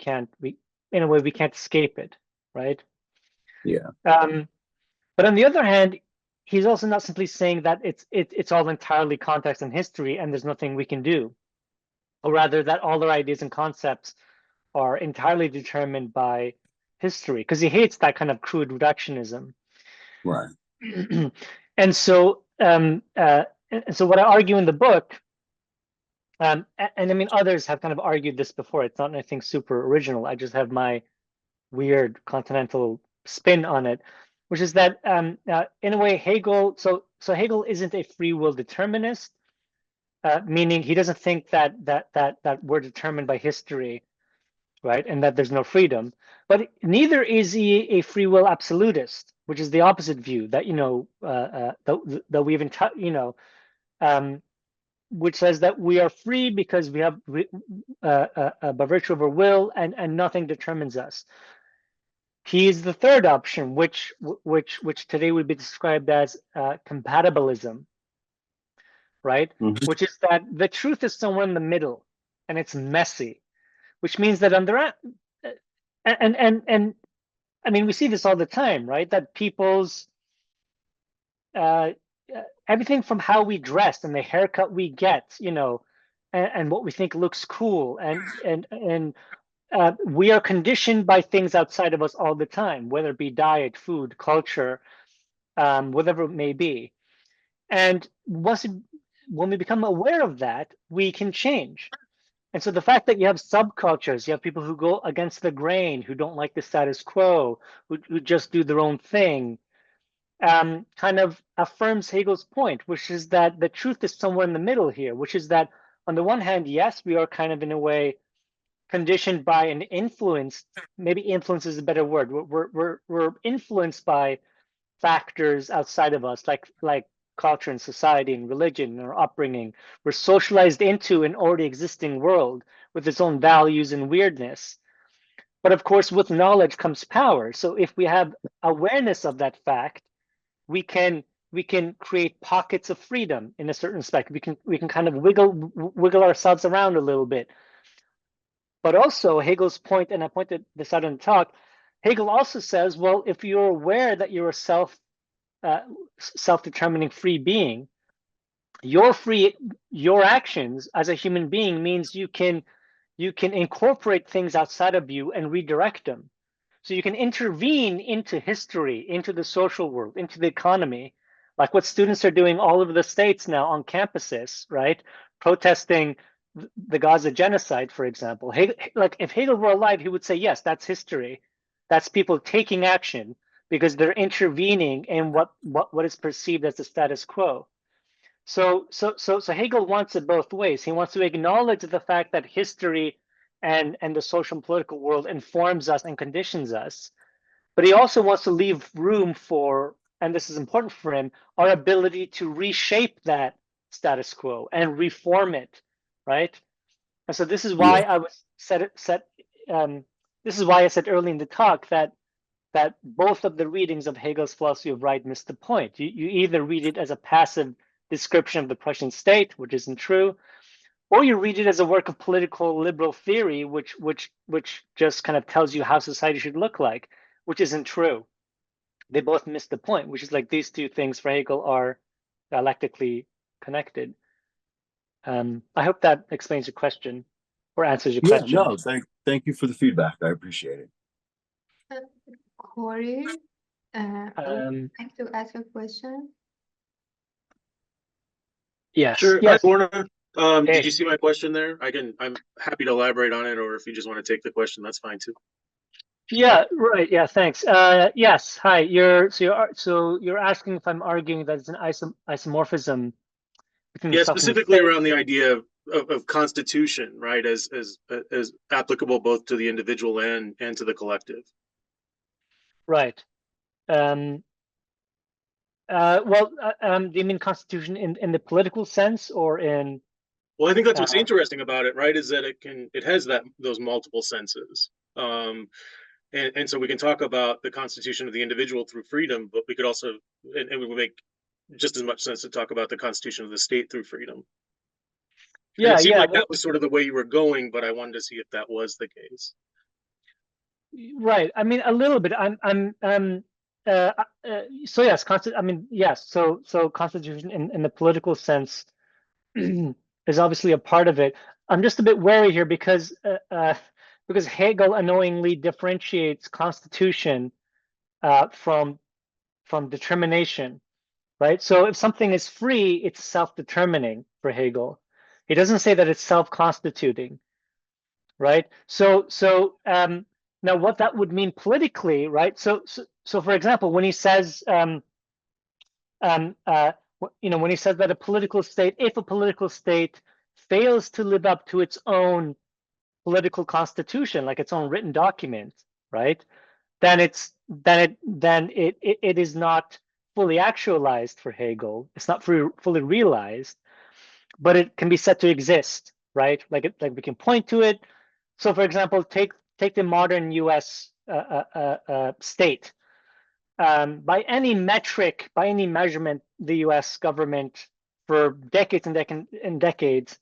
in a way we can't escape it, right? Yeah. But on the other hand, he's also not simply saying that it's all entirely context and history and there's nothing we can do, or rather that all our ideas and concepts are entirely determined by history, because he hates that kind of crude reductionism. Right. And so what I argue in the book, and I mean others have kind of argued this before. It's not anything super original. I just have my weird continental spin on it, which is that in a way Hegel. So Hegel isn't a free will determinist, meaning he doesn't think that we're determined by history, right, and that there's no freedom. But neither is he a free will absolutist, which is the opposite view that that we've which says that we are free because we have by virtue of our will, and nothing determines us. He is the third option, which today would be described as compatibilism, right? Mm-hmm. Which is that the truth is somewhere in the middle, and it's messy, which means that and I mean, we see this all the time, right? That people's everything from how we dress and the haircut we get, and what we think looks cool, and we are conditioned by things outside of us all the time, whether it be diet, food, culture, whatever it may be. And when we become aware of that, we can change. And so the fact that you have subcultures, you have people who go against the grain, who don't like the status quo, who just do their own thing, kind of affirms Hegel's point, which is that the truth is somewhere in the middle here, which is that on the one hand, yes, we are kind of in a way conditioned by and influenced, maybe influence is a better word. We're influenced by factors outside of us, like culture and society and religion and our upbringing. We're socialized into an already existing world with its own values and weirdness. But of course, with knowledge comes power. So if we have awareness of that fact, we can create pockets of freedom in a certain respect. We can kind of wiggle ourselves around a little bit. But also Hegel's point, and I pointed this out in the talk, Hegel also says, well, if you're aware that you're a self-determining free being, your actions as a human being means you can incorporate things outside of you and redirect them. So you can intervene into history, into the social world, into the economy, like what students are doing all over the states now on campuses, right? Protesting the Gaza genocide, for example. Like if Hegel were alive, he would say, yes, that's history. That's people taking action because they're intervening in what is perceived as the status quo. So Hegel wants it both ways. He wants to acknowledge the fact that history and the social and political world informs us and conditions us, but he also wants to leave room for, and this is important for him, our ability to reshape that status quo and reform it, right? And so this is why Yeah. I was this is why I said early in the talk that both of the readings of Hegel's philosophy of right miss the point. You either read it as a passive description of the Prussian state, which isn't true, or you read it as a work of political liberal theory, which just kind of tells you how society should look like, which isn't true. They both miss the point, which is like these two things for Hegel are dialectically connected. I hope that explains your question or answers your Yeah, question. no, thank you for the feedback. I appreciate it. Corey, would Um, you like to ask a question? yes. Sure. Yes. Hi, Borna. Hey. Did you see my question there? I'm happy to elaborate on it, or if you just want to take the question, that's fine too. Yeah, right. Yeah, thanks. Yes. Hi. You're asking if I'm arguing that it's an isomorphism between Yeah, self and the specifically state. around the idea of constitution, right, as applicable both to the individual and to the collective. Right. Well, do you mean constitution in the political sense or in? Well, I think that's what's interesting about it, right? Is that it has those multiple senses. And so we can talk about the constitution of the individual through freedom, but we could also, and it would make just as much sense to talk about the constitution of the state through freedom. And Yeah, it seemed yeah. like that was sort of the way you were going, but I wanted to see if that was the case. Right. I mean, a little bit. So yes, I mean, yes. So constitution in the political sense is obviously a part of it. I'm just a bit wary here because Hegel annoyingly differentiates constitution from determination, right? So if something is free, it's self-determining for Hegel. He doesn't say that it's self-constituting, right? Now what that would mean politically, right? So for example, when he says when he says that a political state, if a political state fails to live up to its own political constitution, like its own written document, right? Then it is not fully actualized for Hegel. It's not fully realized, but it can be said to exist, right? Like we can point to it. So, for example, take the modern U.S. State. By any metric, by any measurement, the U.S. government for decades and decades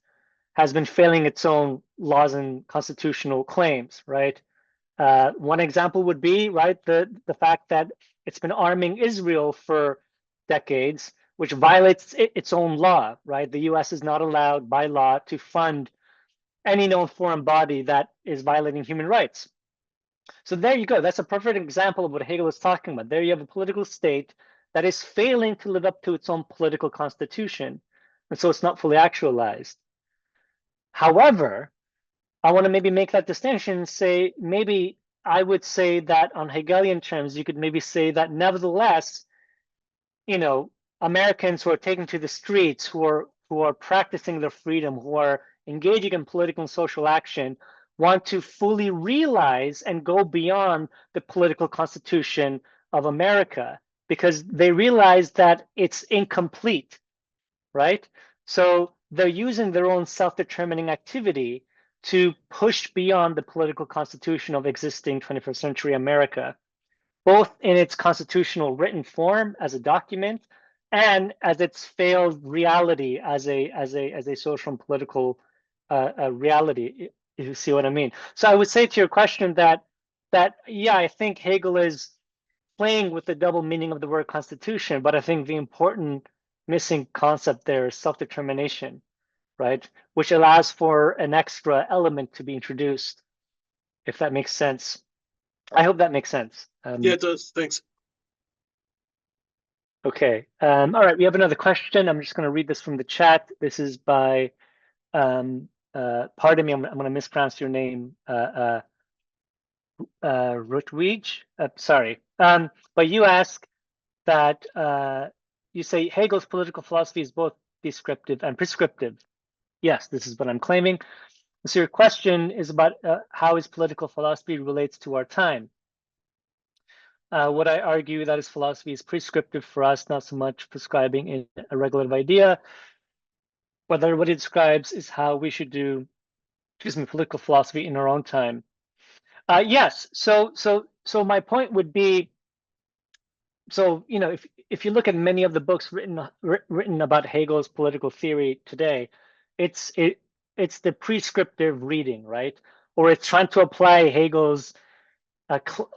has been failing its own laws and constitutional claims, right? One example would be, right, the fact that it's been arming Israel for decades, which violates its own law, right? The U.S. is not allowed by law to fund any known foreign body that is violating human rights. So there you go. That's a perfect example of what Hegel is talking about. There you have a political state that is failing to live up to its own political constitution, and so it's not fully actualized. However, I want to maybe make that distinction and say maybe I would say that on Hegelian terms, you could maybe say that nevertheless, Americans who are taken to the streets, who are practicing their freedom, who are engaging in political and social action, want to fully realize and go beyond the political constitution of America because they realize that it's incomplete, right? So they're using their own self-determining activity to push beyond the political constitution of existing 21st century America, both in its constitutional written form as a document and as its failed reality as a social and political reality, if you see what I mean. So I would say to your question that yeah, I think Hegel is playing with the double meaning of the word constitution, but I think the important missing concept there is self-determination, right? Which allows for an extra element to be introduced, if that makes sense. I hope that makes sense. Yeah, it does. Thanks. Okay. All right. We have another question. I'm just going to read this from the chat. This is by, pardon me, I'm going to mispronounce your name, Rutwij. Sorry. But you ask that you say Hegel's political philosophy is both descriptive and prescriptive. Yes, this is what I'm claiming. So your question is about how his political philosophy relates to our time. What I argue that his philosophy is prescriptive for us, not so much prescribing a regulative idea. What he describes is how we should do, political philosophy in our own time. Yes. So my point would be, so if you look at many of the books written about Hegel's political theory today, it's the prescriptive reading, right? Or it's trying to apply Hegel's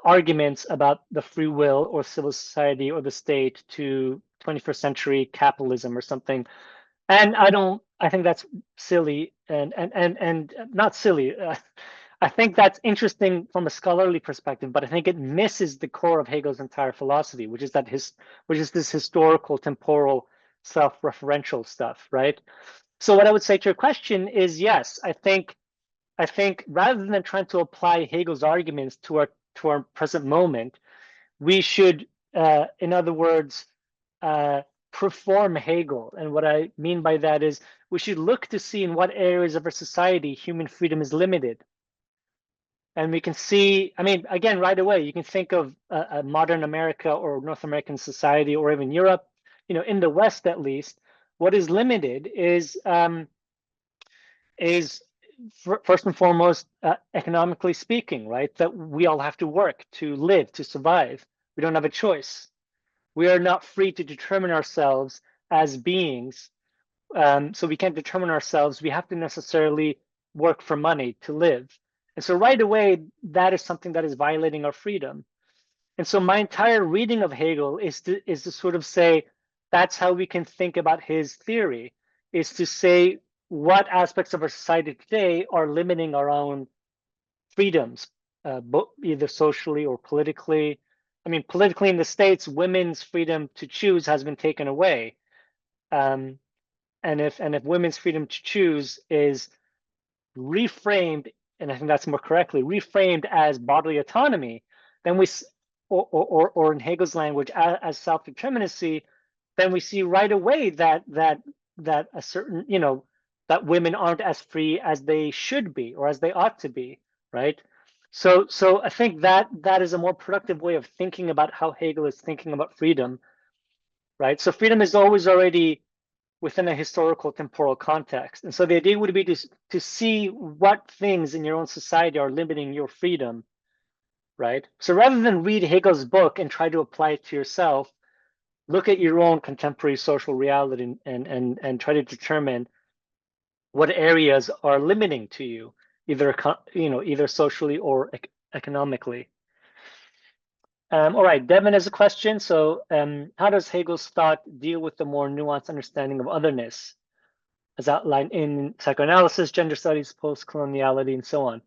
arguments about the free will or civil society or the state to 21st century capitalism or something. And I think that's silly and not silly. I think that's interesting from a scholarly perspective, but I think it misses the core of Hegel's entire philosophy, which is this historical, temporal, self-referential stuff, right? So what I would say to your question is, yes, I think rather than trying to apply Hegel's arguments to our present moment, we should, in other words, perform Hegel. And what I mean by that is we should look to see in what areas of our society human freedom is limited. And we can see, I mean, again, right away, you can think of a modern America or North American society or even Europe, in the West at least, what is limited is first and foremost, economically speaking, right? That we all have to work to live, to survive. We don't have a choice. We are not free to determine ourselves as beings. So we can't determine ourselves. We have to necessarily work for money to live. And so right away, that is something that is violating our freedom. And so my entire reading of Hegel is to sort of say, that's how we can think about his theory, is to say what aspects of our society today are limiting our own freedoms, either socially or politically. I mean, politically in the States, women's freedom to choose has been taken away. And if women's freedom to choose is reframed, and I think that's more correctly reframed as bodily autonomy, then or in Hegel's language as self-determinacy, then we see right away that a certain, that women aren't as free as they should be or as they ought to be, right? So I think that is a more productive way of thinking about how Hegel is thinking about freedom, right? So freedom is always already within a historical temporal context. And so the idea would be to see what things in your own society are limiting your freedom, right? So rather than read Hegel's book and try to apply it to yourself, look at your own contemporary social reality and try to determine what areas are limiting to you, either socially or economically. All right, Devin has a question. So how does Hegel's thought deal with the more nuanced understanding of otherness as outlined in psychoanalysis, gender studies, post-coloniality, and so on,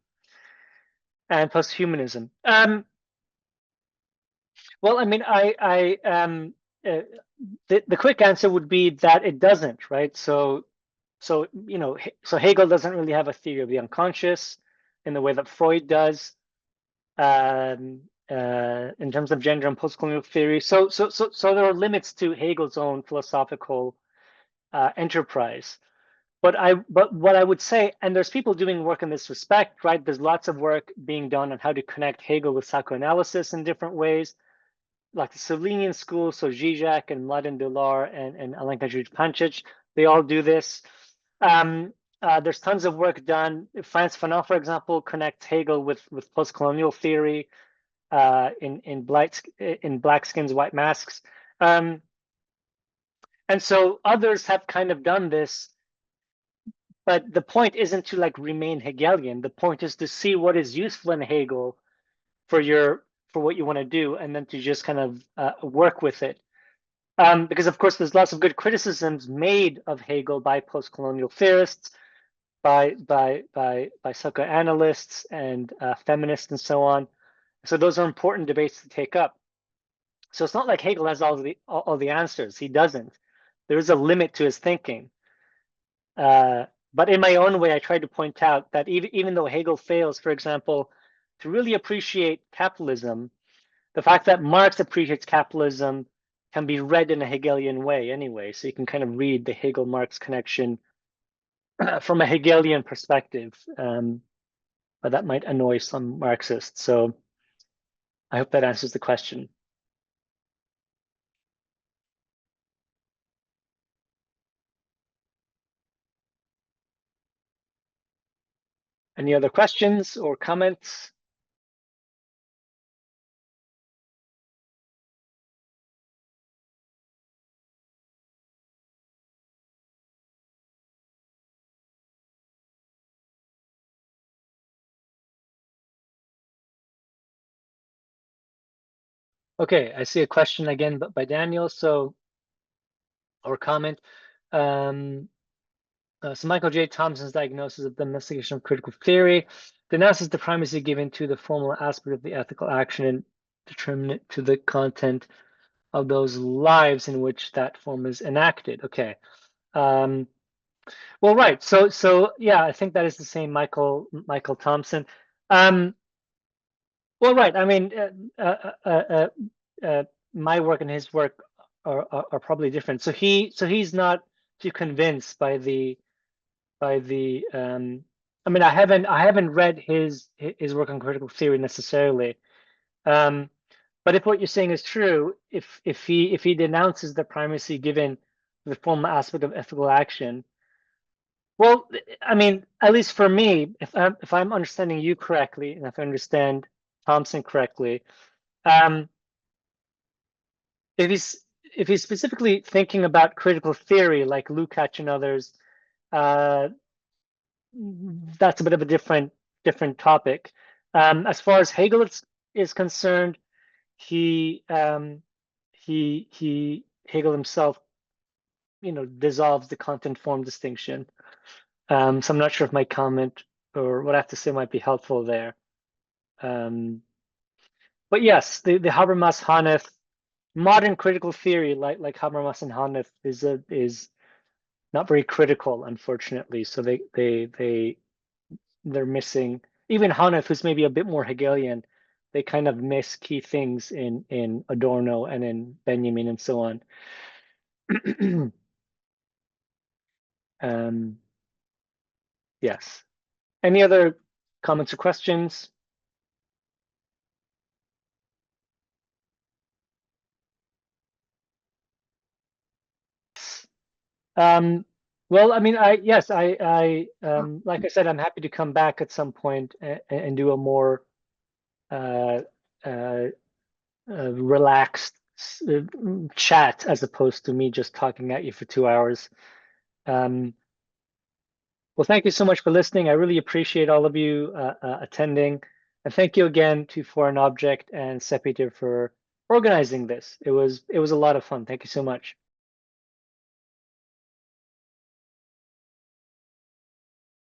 and post-humanism? Well, I mean, the quick answer would be that it doesn't, right? So Hegel doesn't really have a theory of the unconscious in the way that Freud does, in terms of gender and post-colonial theory. So there are limits to Hegel's own philosophical enterprise. But what I would say, and there's people doing work in this respect, right? There's lots of work being done on how to connect Hegel with psychoanalysis in different ways, like the Slovenian school, so Zizek and Mladen Bilar and Alenka Žujić-Pančić, they all do this. There's tons of work done. Franz Fanon, for example, connects Hegel with post-colonial theory in Black Skins, White Masks. And so others have kind of done this, but the point isn't to remain Hegelian. The point is to see what is useful in Hegel for what you want to do, and then to just kind of work with it. Because of course there's lots of good criticisms made of Hegel by post-colonial theorists, by psychoanalysts and feminists and so on. So those are important debates to take up. So it's not like Hegel has all the answers. He doesn't. There is a limit to his thinking. But in my own way, I tried to point out that even though Hegel fails, for example, to really appreciate capitalism, the fact that Marx appreciates capitalism can be read in a Hegelian way anyway. So you can kind of read the Hegel-Marx connection from a Hegelian perspective. But that might annoy some Marxists. So I hope that answers the question. Any other questions or comments? Okay, I see a question again by Daniel. So, or comment. So Michael J. Thompson's diagnosis of the investigation of critical theory denounces the primacy given to the formal aspect of the ethical action and determinate to the content of those lives in which that form is enacted. Okay. Well, right. So yeah, I think that is the same Michael Thompson. Well, right. I mean, my work and his work are probably different. So he's not too convinced by the I mean, I haven't read his work on critical theory necessarily. But if what you're saying is true, if he denounces the primacy given the formal aspect of ethical action, well, I mean, at least for me, if I'm understanding you correctly, and if I understand Thompson correctly, if he's specifically thinking about critical theory like Lukács and others, that's a bit of a different topic. As far as Hegel is concerned, Hegel himself, dissolves the content form distinction. So I'm not sure if my comment or what I have to say might be helpful there. But yes, the Habermas Hanneth modern critical theory, like Habermas and Hanneth, is not very critical, unfortunately. So they're missing, even Hanneth, who's maybe a bit more Hegelian, they kind of miss key things in Adorno and in Benjamin and so on. Yes. Any other comments or questions? Well, I mean, like I said, I'm happy to come back at some point and do a more relaxed chat as opposed to me just talking at you for 2 hours. Well, thank you so much for listening. I really appreciate all of you attending. And thank you again to Foreign Object and Sepideh for organizing this. It was a lot of fun. Thank you so much.